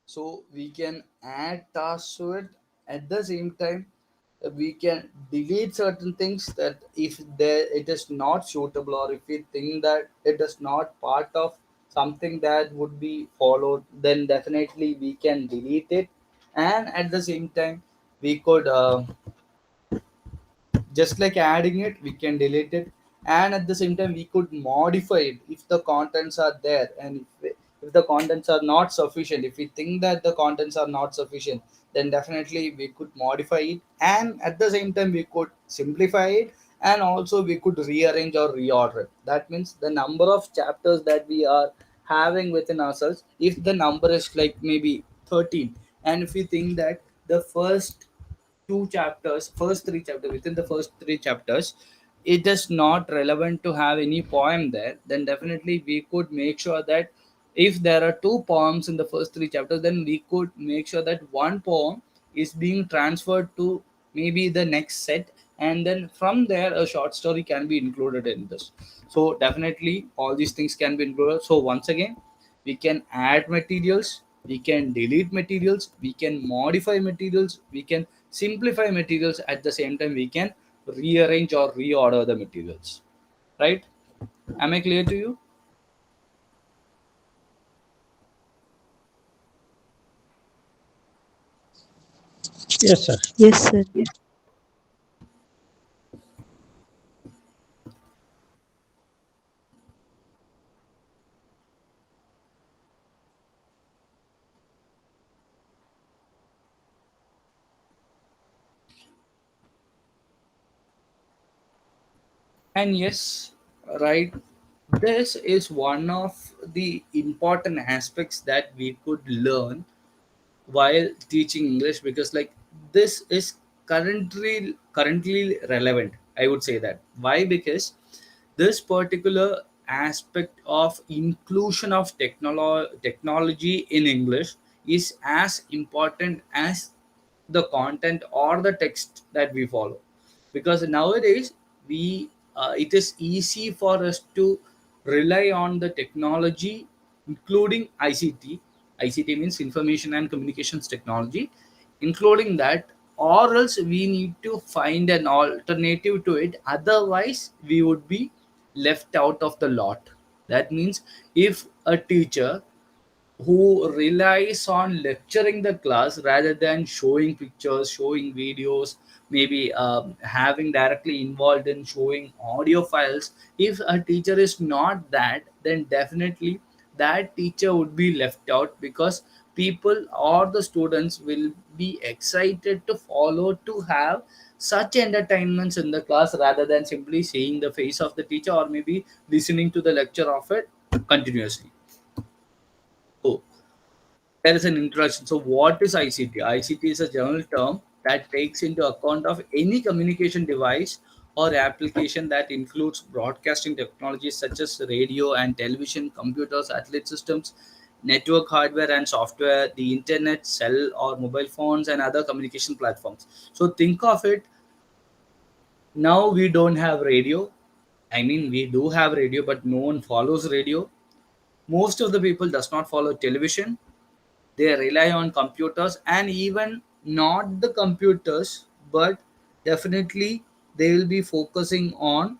So we can add tasks to it. At the same time we can delete certain things that if there it is not suitable, or if we think that it is not part of something that would be followed, then definitely we can delete it. And at the same time we could just like adding it, we can delete it. And at the same time we could modify it if the contents are there, and if the contents are not sufficient, if we think that the contents are not sufficient, then definitely we could modify it. And at the same time we could simplify it, and also we could rearrange or reorder it. That means the number of chapters that we are having within ourselves, if the number is like maybe 13, and if we think that the first three chapters, within the first three chapters, it is not relevant to have any poem there, then definitely we could make sure that if there are two poems in the first three chapters, then we could make sure that one poem is being transferred to maybe the next set, and then from there a short story can be included in this. So definitely all these things can be included. So once again, we can add materials, we can delete materials, we can modify materials, we can simplify materials. At the same time we can rearrange or reorder the materials, right? Am I clear to you? Yes, sir. Yes, sir. And yes, right, this is one of the important aspects that we could learn while teaching English, because like this is currently relevant. I would say that. Why? Because this particular aspect of inclusion of technology in English is as important as the content or the text that we follow, because nowadays we it is easy for us to rely on the technology, including ICT means information and communications technology, including that, or else we need to find an alternative to it, otherwise we would be left out of the lot. That means if a teacher who relies on lecturing the class rather than showing pictures, showing videos, maybe having directly involved in showing audio files. If a teacher is not that, then definitely that teacher would be left out, because people or the students will be excited to follow to have such entertainments in the class rather than simply seeing the face of the teacher or maybe listening to the lecture of it continuously. So there is an introduction. So, what is ICT? ICT is a general term that takes into account of any communication device or application that includes broadcasting technologies such as radio and television, computers, satellite systems, network hardware and software, the internet, cell or mobile phones, and other communication platforms. So, think of it. Now we don't have radio. I mean, we do have radio, but no one follows radio. Most of the people does not follow television. They rely on computers, and even not the computers, but definitely they will be focusing on,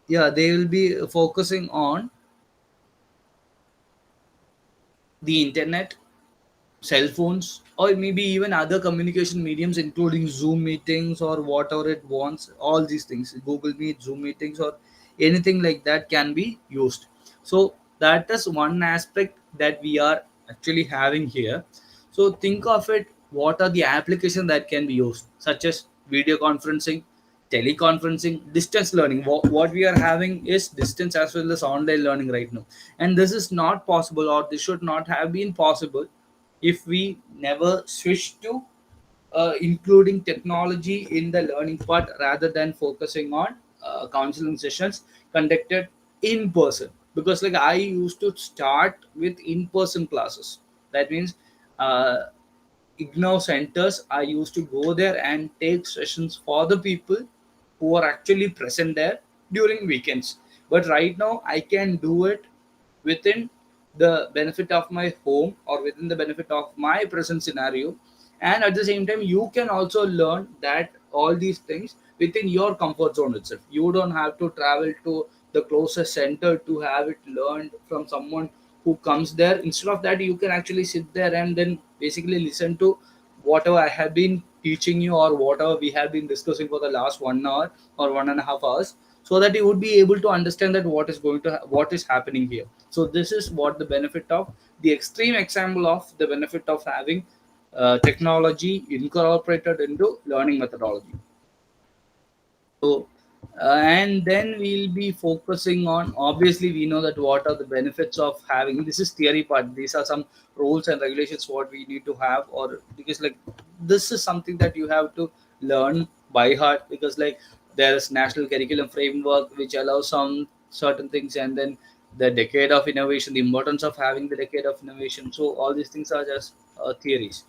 yeah, they will be focusing on the internet, cell phones, or maybe even other communication mediums, including Zoom meetings or whatever it wants. All these things, Google Meet, Zoom meetings, or anything like that can be used. So that is one aspect that we are actually having here. So think of it, what are the applications that can be used, such as video conferencing, teleconferencing, distance learning. What we are having is distance as well as online learning right now, and this is not possible, or this should not have been possible if we never switch to including technology in the learning part rather than focusing on counseling sessions conducted in person. Because like I used to start with in person classes. That means uh, IGNOU centers, I used to go there and take sessions for the people who are actually present there during weekends. But right now, I can do it within the benefit of my home or within the benefit of my present scenario. And at the same time, you can also learn that all these things within your comfort zone itself. You don't have to travel to the closest center to have it learned from someone who comes there. Instead of that, you can actually sit there and then basically listen to whatever I have been teaching you or whatever we have been discussing for the last 1 hour or 1.5 hours, so that you would be able to understand that what is happening here. So this is what the benefit of the extreme example of the benefit of having technology incorporated into learning methodology. So, and then we'll be focusing on, obviously, we know that what are the benefits of having, this is theory part. These are some rules and regulations what we need to have, or because like this is something that you have to learn by heart, because like there is national curriculum framework which allows some certain things, and then the decade of innovation, the importance of having the decade of innovation. So all these things are just theories.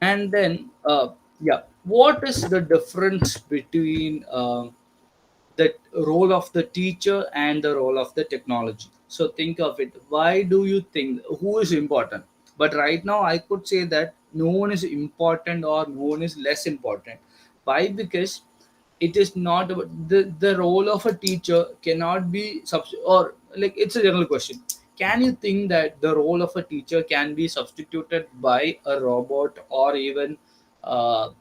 And then yeah, what is the difference between the role of the teacher and the role of the technology? So think of it, why do you think who is important? But right now I could say that no one is important or no one is less important. Why? Because it is not the role of a teacher cannot be or like it's a general question. Can you think that the role of a teacher can be substituted by a robot or even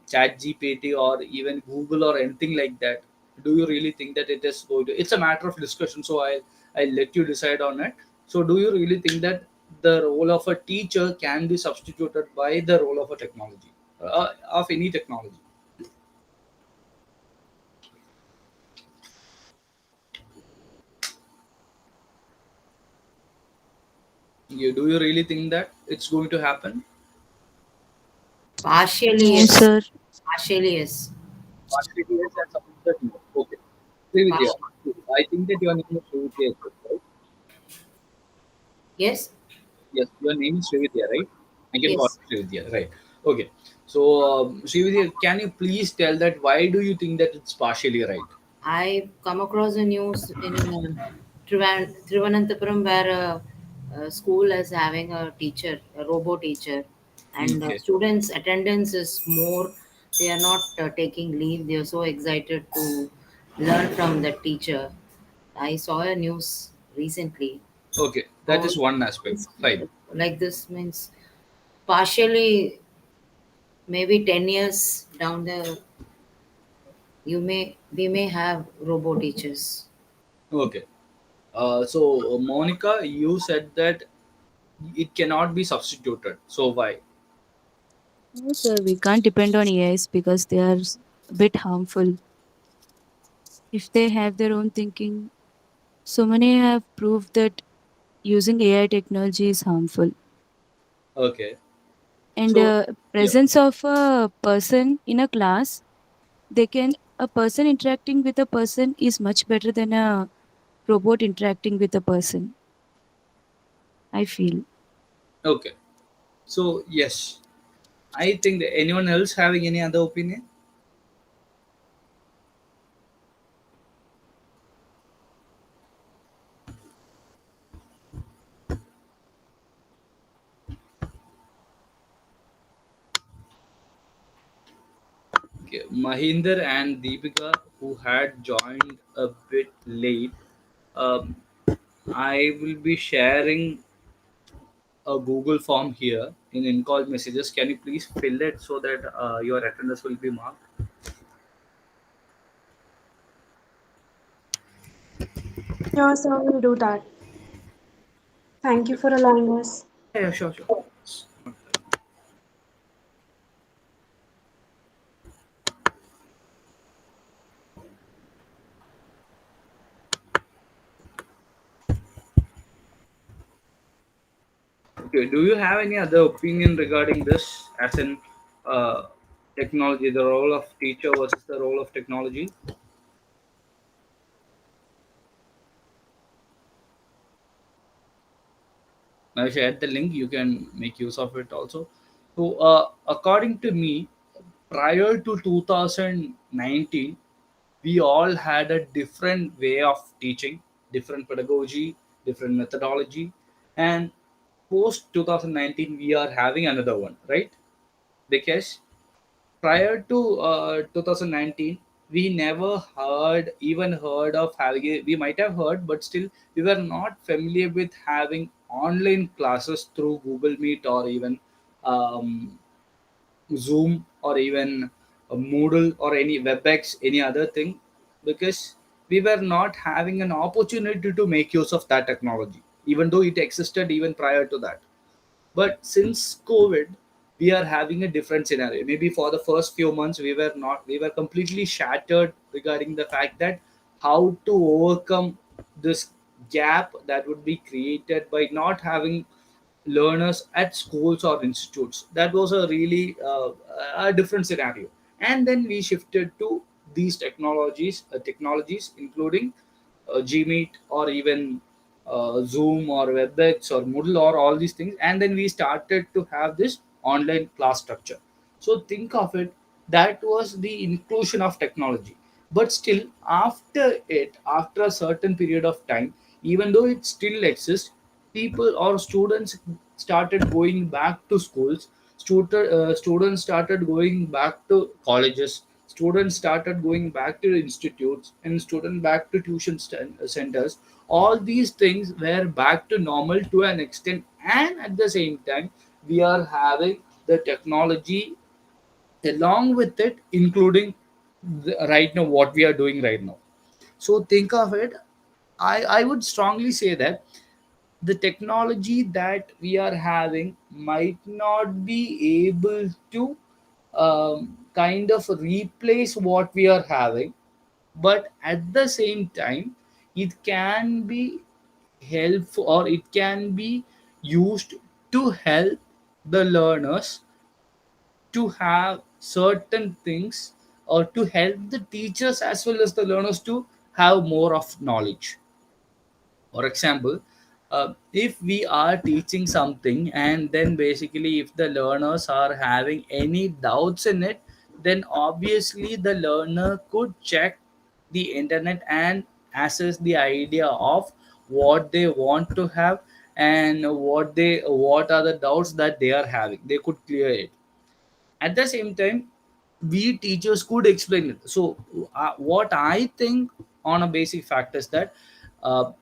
chat gpt or even Google or anything like that? Do you really think that it is going to, it's a matter of discussion, so I'll let you decide on it. So do you really think that the role of a teacher can be substituted by the role of a technology, of any technology? Do you really think that it's going to happen? Partially No, yes. sir. Partially yes. Partially yes and some of that no. Okay. Srividya, Partially. I think that your name is Srividya, right? Yes. Yes, your name is Srividya, right? I can call Yes. you Srividya, right? Okay. So, Srividya, can you please tell that why do you think that it's partially right? I come across a news in Thiruvananthapuram where a school is having a teacher, a robot teacher, and Okay. students' attendance is more. They are not taking leave. They are so excited to learn from the teacher. I saw a news recently. Okay. That So is one aspect. it's Fine. like this means partially maybe 10 years down the we may have robot teachers. Okay. So, Monica, you said that it cannot be substituted. So, why? No, sir. We can't depend on AIs because they are a bit harmful. If they have their own thinking, so many have proved that using AI technology is harmful. Okay. And So, yeah. presence of a person in a class, they can a person interacting with a person is much better than a robot interacting with a person. I feel. Okay. So, yes. I think that anyone else having any other opinion? Okay. Mahinder and Deepika, who had joined a bit late, um, I will be sharing a Google form here in call messages. Can you please fill it so that your attendance will be marked? Sure, sir, we'll do that. Thank you Okay. for allowing us. Yeah, yeah, sure, sure. Okay. Do you have any other opinion regarding this, as in technology, the role of teacher versus the role of technology? I shared the link. You can make use of it also. So, according to me, prior to 2019, we all had a different way of teaching, different pedagogy, different methodology, and post 2019, we are having another one, right? Because prior to 2019, we never heard of having it. We might have heard, but still we were not familiar with having online classes through Google Meet or even um, Zoom or even a Moodle or any WebEx, any other thing, because we were not having an opportunity to make use of that technology, even though it existed even prior to that. But since COVID, we are having a different scenario. Maybe for the first few months, we were completely shattered regarding the fact that how to overcome this gap that would be created by not having learners at schools or institutes. That was a really a different scenario. And then we shifted to these technologies including Gmeet or even Zoom or WebEx or Moodle or all these things, and then we started to have this online class structure. So think of it, that was the inclusion of technology. But still, after a certain period of time, even though it still exists, people or students started going back to schools. Students started going back to colleges. Students started going back to institutes and students back to centers. All these things were back to normal to an extent, and at the same time, we are having the technology along with it, including right now what we are doing right now. So think of it. I would strongly say that the technology that we are having might not be able to kind of replace what we are having, but at the same time, it can be helpful or it can be used to help the learners to have certain things, or to help the teachers as well as the learners to have more of knowledge. For example, if we are teaching something, and then basically if the learners are having any doubts in it, then obviously the learner could check the internet and assess the idea of what they want to have, and what are the doubts that they are having, they could clear it. At the same time, we teachers could explain it. So what I think on a basic fact is that uh,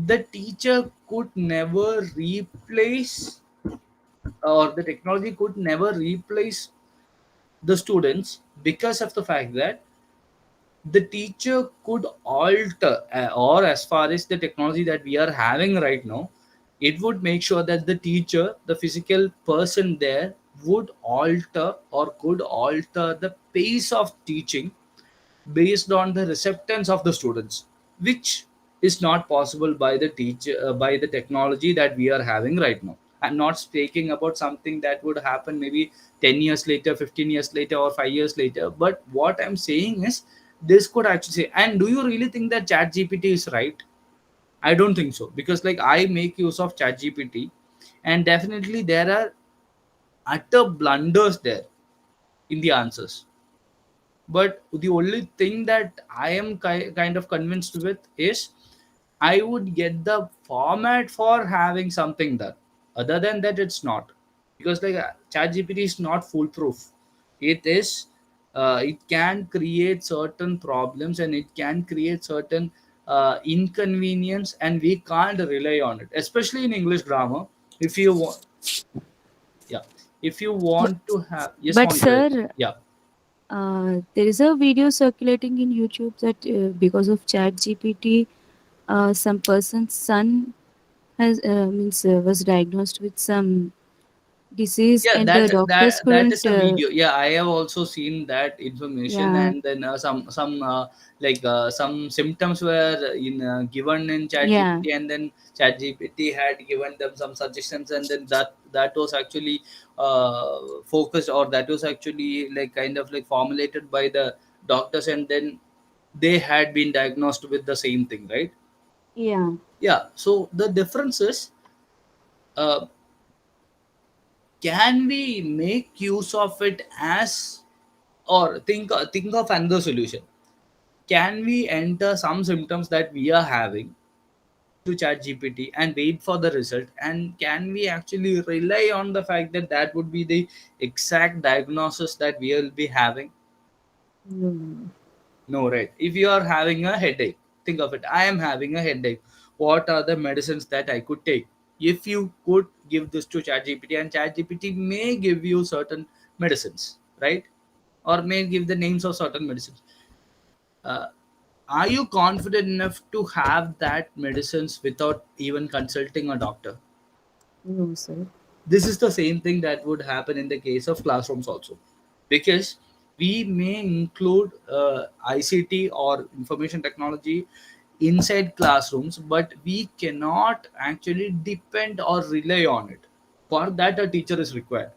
the teacher could never replace, or the technology could never replace the students, because of the fact that the teacher could alter, or as far as the technology that we are having right now, it would make sure that the teacher, the physical person there, would alter or could alter the pace of teaching based on the receptance of the students, which is not possible by the teacher, by the technology that we are having right now. I'm not speaking about something that would happen maybe 10 years later, 15 years later, or 5 years later, but what I'm saying is this could actually say. And do you really think that chat gpt is right? I don't think so, because like I make use of chat gpt, and definitely there are utter blunders there in the answers. But the only thing that I am kind of convinced with is I would get the format for having something done. Other than that, it's not, because like chat gpt is not foolproof. It is, it can create certain problems, and it can create certain inconvenience, and we can't rely on it, especially in english grammar. If you want, yeah, if you But, want to have, yes, but Monica. sir, Yeah. there is a video circulating in YouTube that because of Chat GPT, some person's son has means was diagnosed with some disease, Yeah, and the that doctors that couldn't. is a video. Yeah, I have also seen that information. Yeah, And then some some symptoms were given in chat yeah, gpt, and then chat gpt had given them some suggestions, and then that was actually focused, or that was actually like kind of like formulated by the doctors, and then they had been diagnosed with the same thing, right? yeah. Yeah, so the difference is, uh, can we make use of it as, or think of another solution. Can we enter some symptoms that we are having to chat gpt and wait for the result, and can we actually rely on the fact that that would be the exact diagnosis that we will be having? No. No, right? If you are having a headache, think of it, I am having a headache, what are the medicines that I could take? If you could give this to chat gpt, and chat gpt may give you certain medicines, right? Or may give the names of certain medicines. uh, are you confident enough to have that medicines without even consulting a doctor? No, sir. This is the same thing that would happen in the case of classrooms also, because we may include ict or information technology inside classrooms, but we cannot actually depend or rely on it. For that, a teacher is required.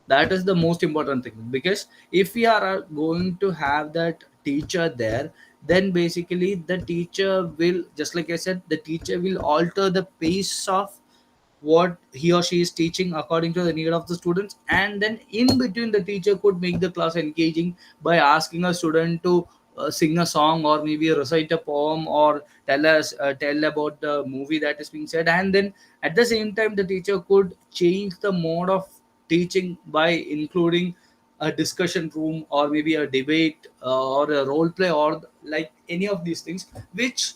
That is the most important thing, because if we are going to have that teacher there, then basically the teacher will, just like I said, the teacher will alter the pace of what he or she is teaching according to the need of the students. And then in between, the teacher could make the class engaging by asking a student to sing a song, or maybe recite a poem, or tell about the movie that is being said. And then at the same time, the teacher could change the mode of teaching by including a discussion room, or maybe a debate, or a role play, or like any of these things, which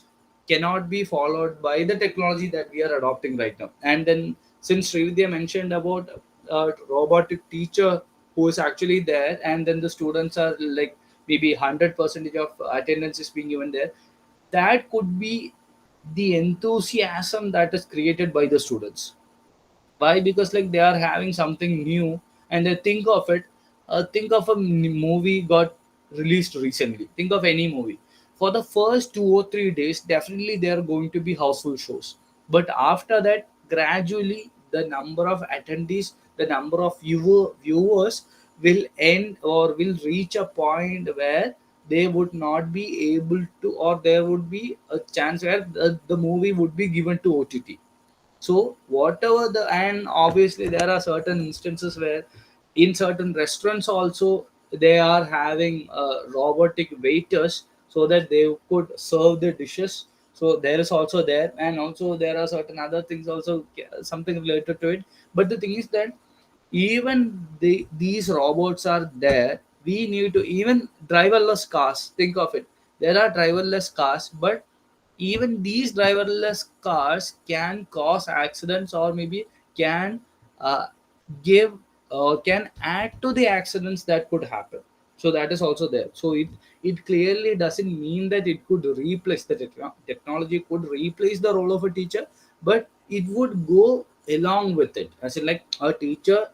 cannot be followed by the technology that we are adopting right now. And then, since Srividya mentioned about a robotic teacher who is actually there, and then the students are like maybe 100% of attendance is being given there, that could be the enthusiasm that is created by the students. Why? Because like they are having something new, and they think of it. Think of a movie got released recently. Think of any movie. For the first 2 or 3 days, definitely they are going to be houseful shows. But after that, gradually the number of attendees, the number of viewers will end or will reach a point where they would not be able to, or there would be a chance where the movie would be given to OTT. So whatever the, and obviously there are certain instances where in certain restaurants also they are having robotic waiters so that they could serve the dishes. So there is also there, and also there are certain other things also, something related to it. But the thing is that even these robots are there, we need to, even driverless cars, think of it, there are driverless cars, but even these driverless cars can cause accidents, or maybe can uh, give can add to the accidents that could happen. So that is also there. So it clearly doesn't mean that it could replace the technology could replace the role of a teacher, but it would go along with it, as in like a teacher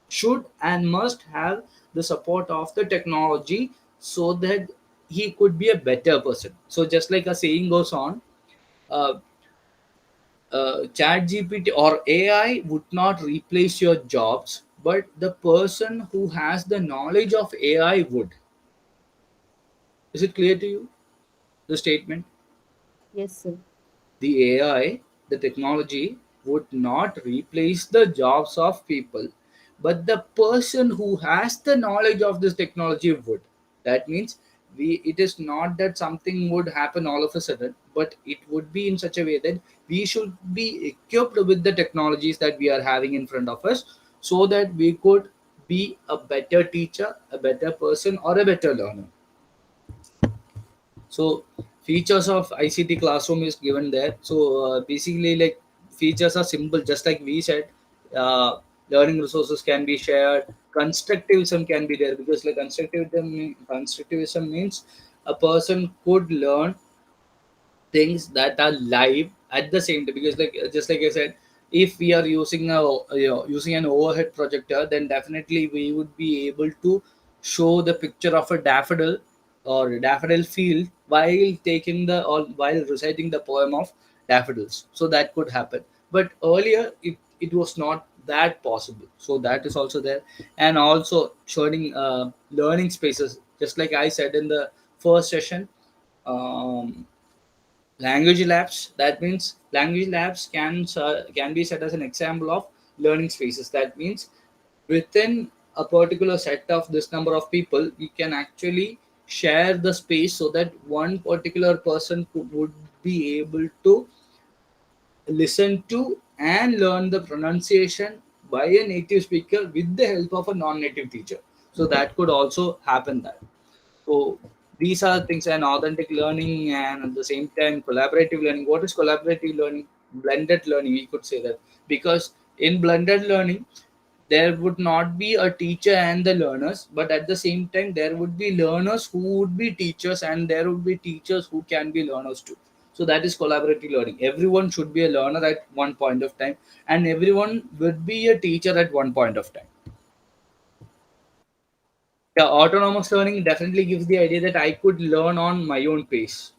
should and must have the support of the technology so that he could be a better person. So just like a saying goes on, uh, chat gpt or AI would not replace your jobs, but the person who has the knowledge of AI would. Is it clear to you, the statement? Yes, sir. The AI, the technology, would not replace the jobs of people, but the person who has the knowledge of this technology would. That means it is not that something would happen all of a sudden, but it would be in such a way that we should be equipped with the technologies that we are having in front of us, so that we could be a better teacher, a better person, or a better learner. So features of ICT classroom is given there. So basically, like, features are simple, just like we said. uh, Learning resources can be shared, constructivism can be there, because like constructivism means a person could learn things that are live at the same time, because like just like I said, if we are using using an overhead projector, then definitely we would be able to show the picture of a daffodil or daffodil field while taking the, or while reciting the poem of daffodils. So that could happen, but earlier it was not that possible. So that is also there. And also showing learning spaces, just like I said in the first session. Um, language labs, that means language labs can be set as an example of learning spaces. That means within a particular set of this number of people, we can actually share the space so that one particular person would be able to listen to and learn the pronunciation by a native speaker with the help of a non-native teacher. So that could also happen that. So these are things, and authentic learning, and at the same time collaborative learning. What is collaborative learning? Blended learning, we could say that, because in blended learning there would not be a teacher and the learners, but at the same time there would be learners who would be teachers, and there would be teachers who can be learners too. So that is collaborative learning. Everyone should be a learner at one point of time, and everyone would be a teacher at one point of time. Yeah, autonomous learning definitely gives the idea that I could learn on my own pace.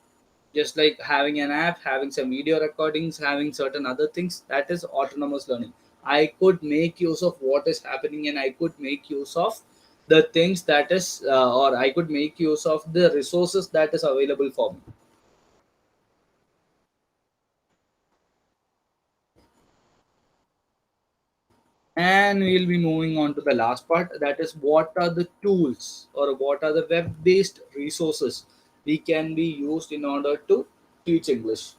Just like having an app, having some video recordings, having certain other things, that is autonomous learning. I could make use of what is happening, and I could make use of the things that is, or I could make use of the resources that is available for me. And we'll be moving on to the last part, that is what are the tools or what are the web based resources we can be used in order to teach English.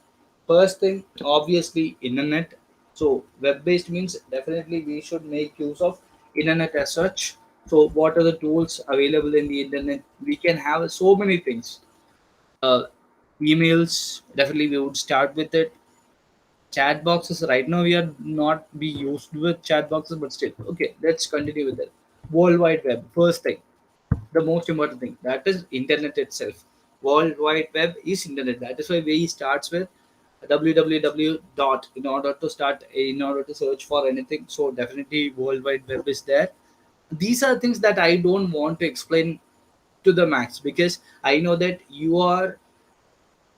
First thing, obviously, internet. So web based means definitely we should make use of internet as such. So what are the tools available in the internet? We can have so many things. uh, Emails, definitely we would start with it. Chat boxes, right now we are not be used with chat boxes, but still, okay, let's continue with it. World Wide Web, first thing, the most important thing, that is internet itself. World Wide Web is internet. That is why we starts with www dot, in order to start, in order to search for anything. So definitely World Wide Web is there. These are things that I don't want to explain to the max, because I know that you are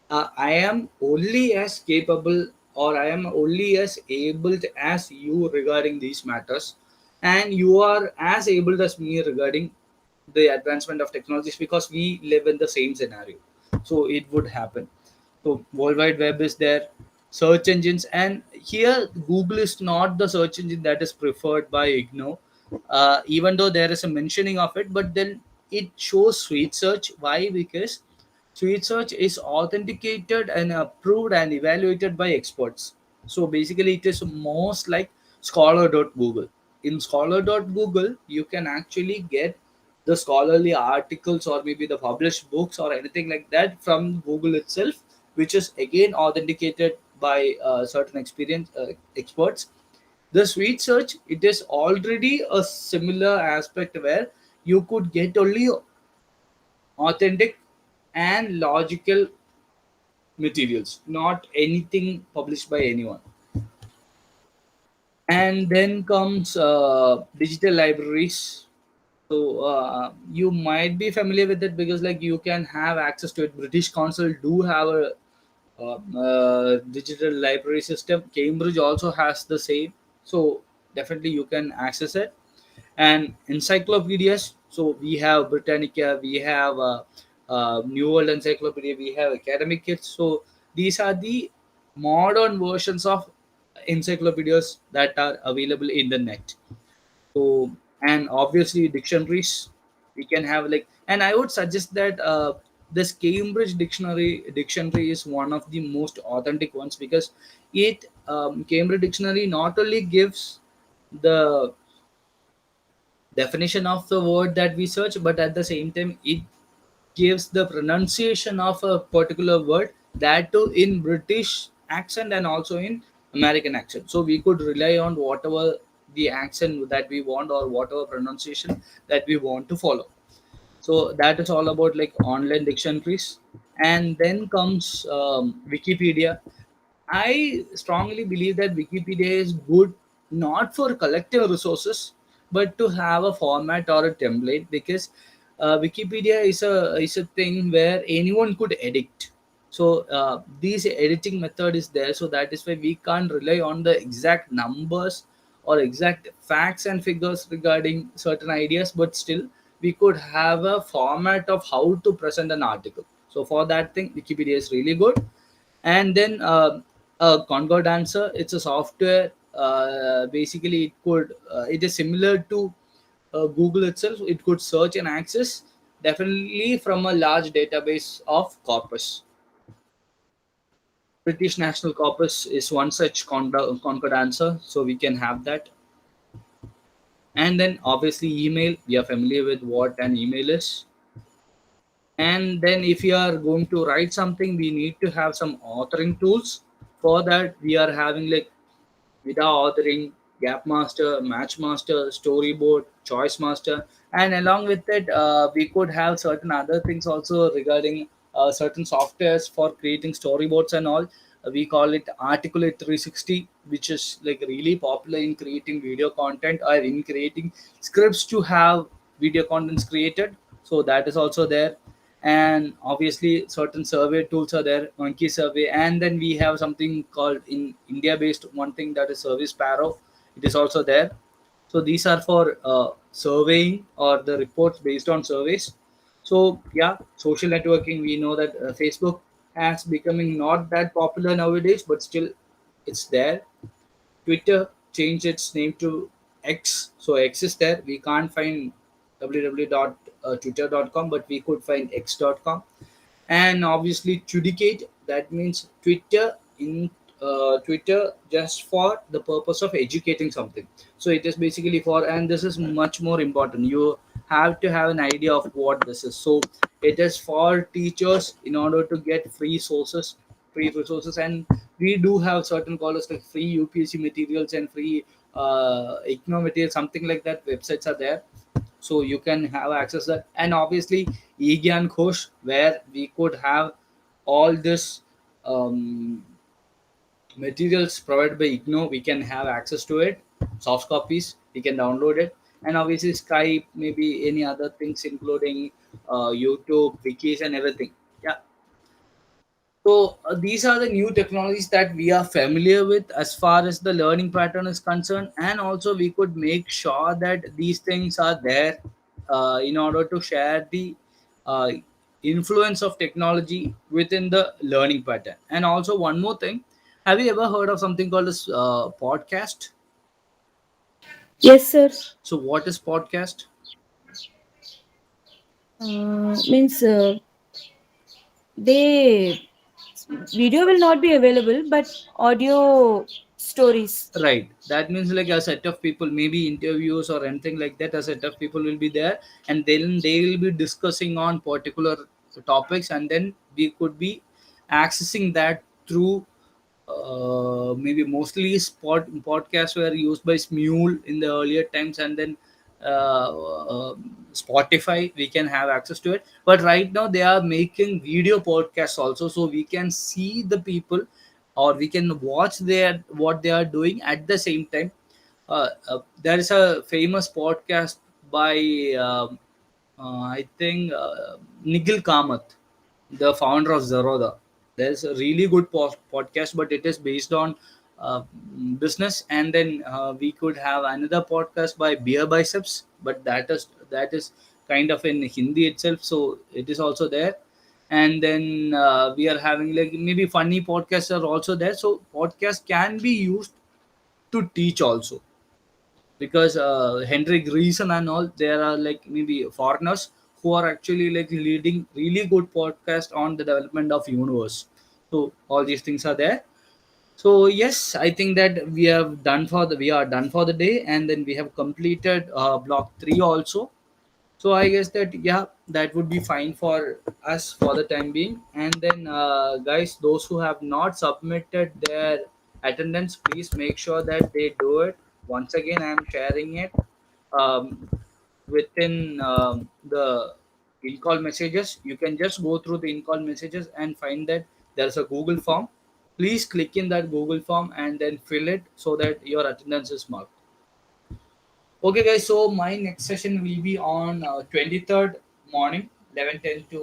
I am only as capable or I am only as able as you regarding these matters, and you are as able as me regarding the advancement of technologies because we live in the same scenario. So it would happen. So World Wide Web is there, search engines, and here Google is not the search engine that is preferred by IGNO, even though there is a mentioning of it, but then it shows Sweet Search. Why? Because Sweet Search is authenticated and approved and evaluated by experts. So basically, it is most like Scholar.Google. In Scholar.Google, you can actually get the scholarly articles or maybe the published books or anything like that from Google itself, which is again authenticated by certain experience experts. The Sweet Search, it is already a similar aspect where you could get only authentic and logical materials, not anything published by anyone. And then comes digital libraries. So you might be familiar with it because like you can have access to it. British Council do have a digital library system. Cambridge also has the same. So definitely you can access it. And encyclopedias. So we have Britannica, we have New World Encyclopedia, we have Academic Kits. So these are the modern versions of encyclopedias that are available in the net. So, and obviously dictionaries we can have like, and I would suggest that this Cambridge dictionary is one of the most authentic ones because it Cambridge dictionary not only gives the definition of the word that we search, but at the same time it gives the pronunciation of a particular word, that too in British accent and also in American accent. So we could rely on whatever the accent that we want or whatever pronunciation that we want to follow. So that is all about like online dictionaries. And then comes Wikipedia. I strongly believe that Wikipedia is good not for collective resources, but to have a format or a template because Wikipedia is a thing where anyone could edit. So this editing method is there, so that is why we can't rely on the exact numbers or exact facts and figures regarding certain ideas, but still we could have a format of how to present an article. So for that thing, Wikipedia is really good. And then Congo Dancer, it's a software. Basically, it is similar to Google itself. It could search and access definitely from a large database of corpus. British National Corpus is one such Concord answer, so we can have that. And then obviously email. We are familiar with what an email is. And then if you are going to write something, we need to have some authoring tools. For that, we are having like Vida authoring, Gap Master, Match Master, Storyboard, Choice Master, and along with it, we could have certain other things also regarding certain softwares for creating storyboards and all. We call it Articulate 360, which is like really popular in creating video content or in creating scripts to have video contents created. So that is also there. And obviously certain survey tools are there, Monkey Survey, and then we have something called in India based one thing that is Service Sparrow. It is also there. So these are for surveying or the reports based on surveys. So yeah, social networking, we know that Facebook has becoming not that popular nowadays, but still it's there. Twitter changed its name to X, so X is there. We can't find www.twitter.com, but we could find x.com. And obviously Tudicate, that means Twitter just for the purpose of educating something. So it is basically for, and this is much more important, you have to have an idea of what this is. So it is for teachers in order to get free resources. And we do have certain callers like free UPSC materials and free IGNO materials, something like that websites are there, so you can have access to that. And obviously eGyan Khosh, where we could have all this um, materials provided by IGNO, we can have access to it, soft copies, we can download it. And obviously Skype, maybe any other things including YouTube, wikis and everything. Yeah. So these are the new technologies that we are familiar with as far as the learning pattern is concerned, and also we could make sure that these things are there in order to share the uh, influence of technology within the learning pattern. And also one more thing, have you ever heard of something called as podcast? Yes, sir. So what is podcast? Means they video will not be available, but audio stories. Right. That means like a set of people, maybe interviews or anything like that. A set of people will be there, and then they will be discussing on particular topics, and then we could be accessing that through maybe mostly podcasts were used by Smule in the earlier times, and then Spotify we can have access to it. But right now they are making video podcasts also, so we can see the people, or we can watch their what they are doing at the same time. There is a famous podcast by I think Nikhil Kamath, the founder of Zerodha. There's a really good podcast, but it is based on uh, business. And then we could have another podcast by Beer Biceps, but that is kind of in Hindi itself, so it is also there. And then we are having like maybe funny podcasts are also there. So podcast can be used to teach also, because Henry Greason and all, there are like maybe foreigners who are actually like leading really good podcast on the development of universe. So all these things are there. So yes, I think that we are done for the day, and then we have completed block 3 also. So I guess that yeah, that would be fine for us for the time being. And then guys, those who have not submitted their attendance, please make sure that they do it. Once again, I am sharing it um, within the in-call messages. You can just go through the in-call messages and find that there's a Google form. Please click in that Google form and then fill it so that your attendance is marked. Okay, guys. So my next session will be on 23rd morning, 11:10 to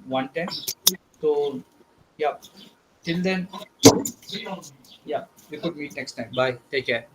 1:10. So yeah, till then, yeah, we could meet next time. Bye. Take care.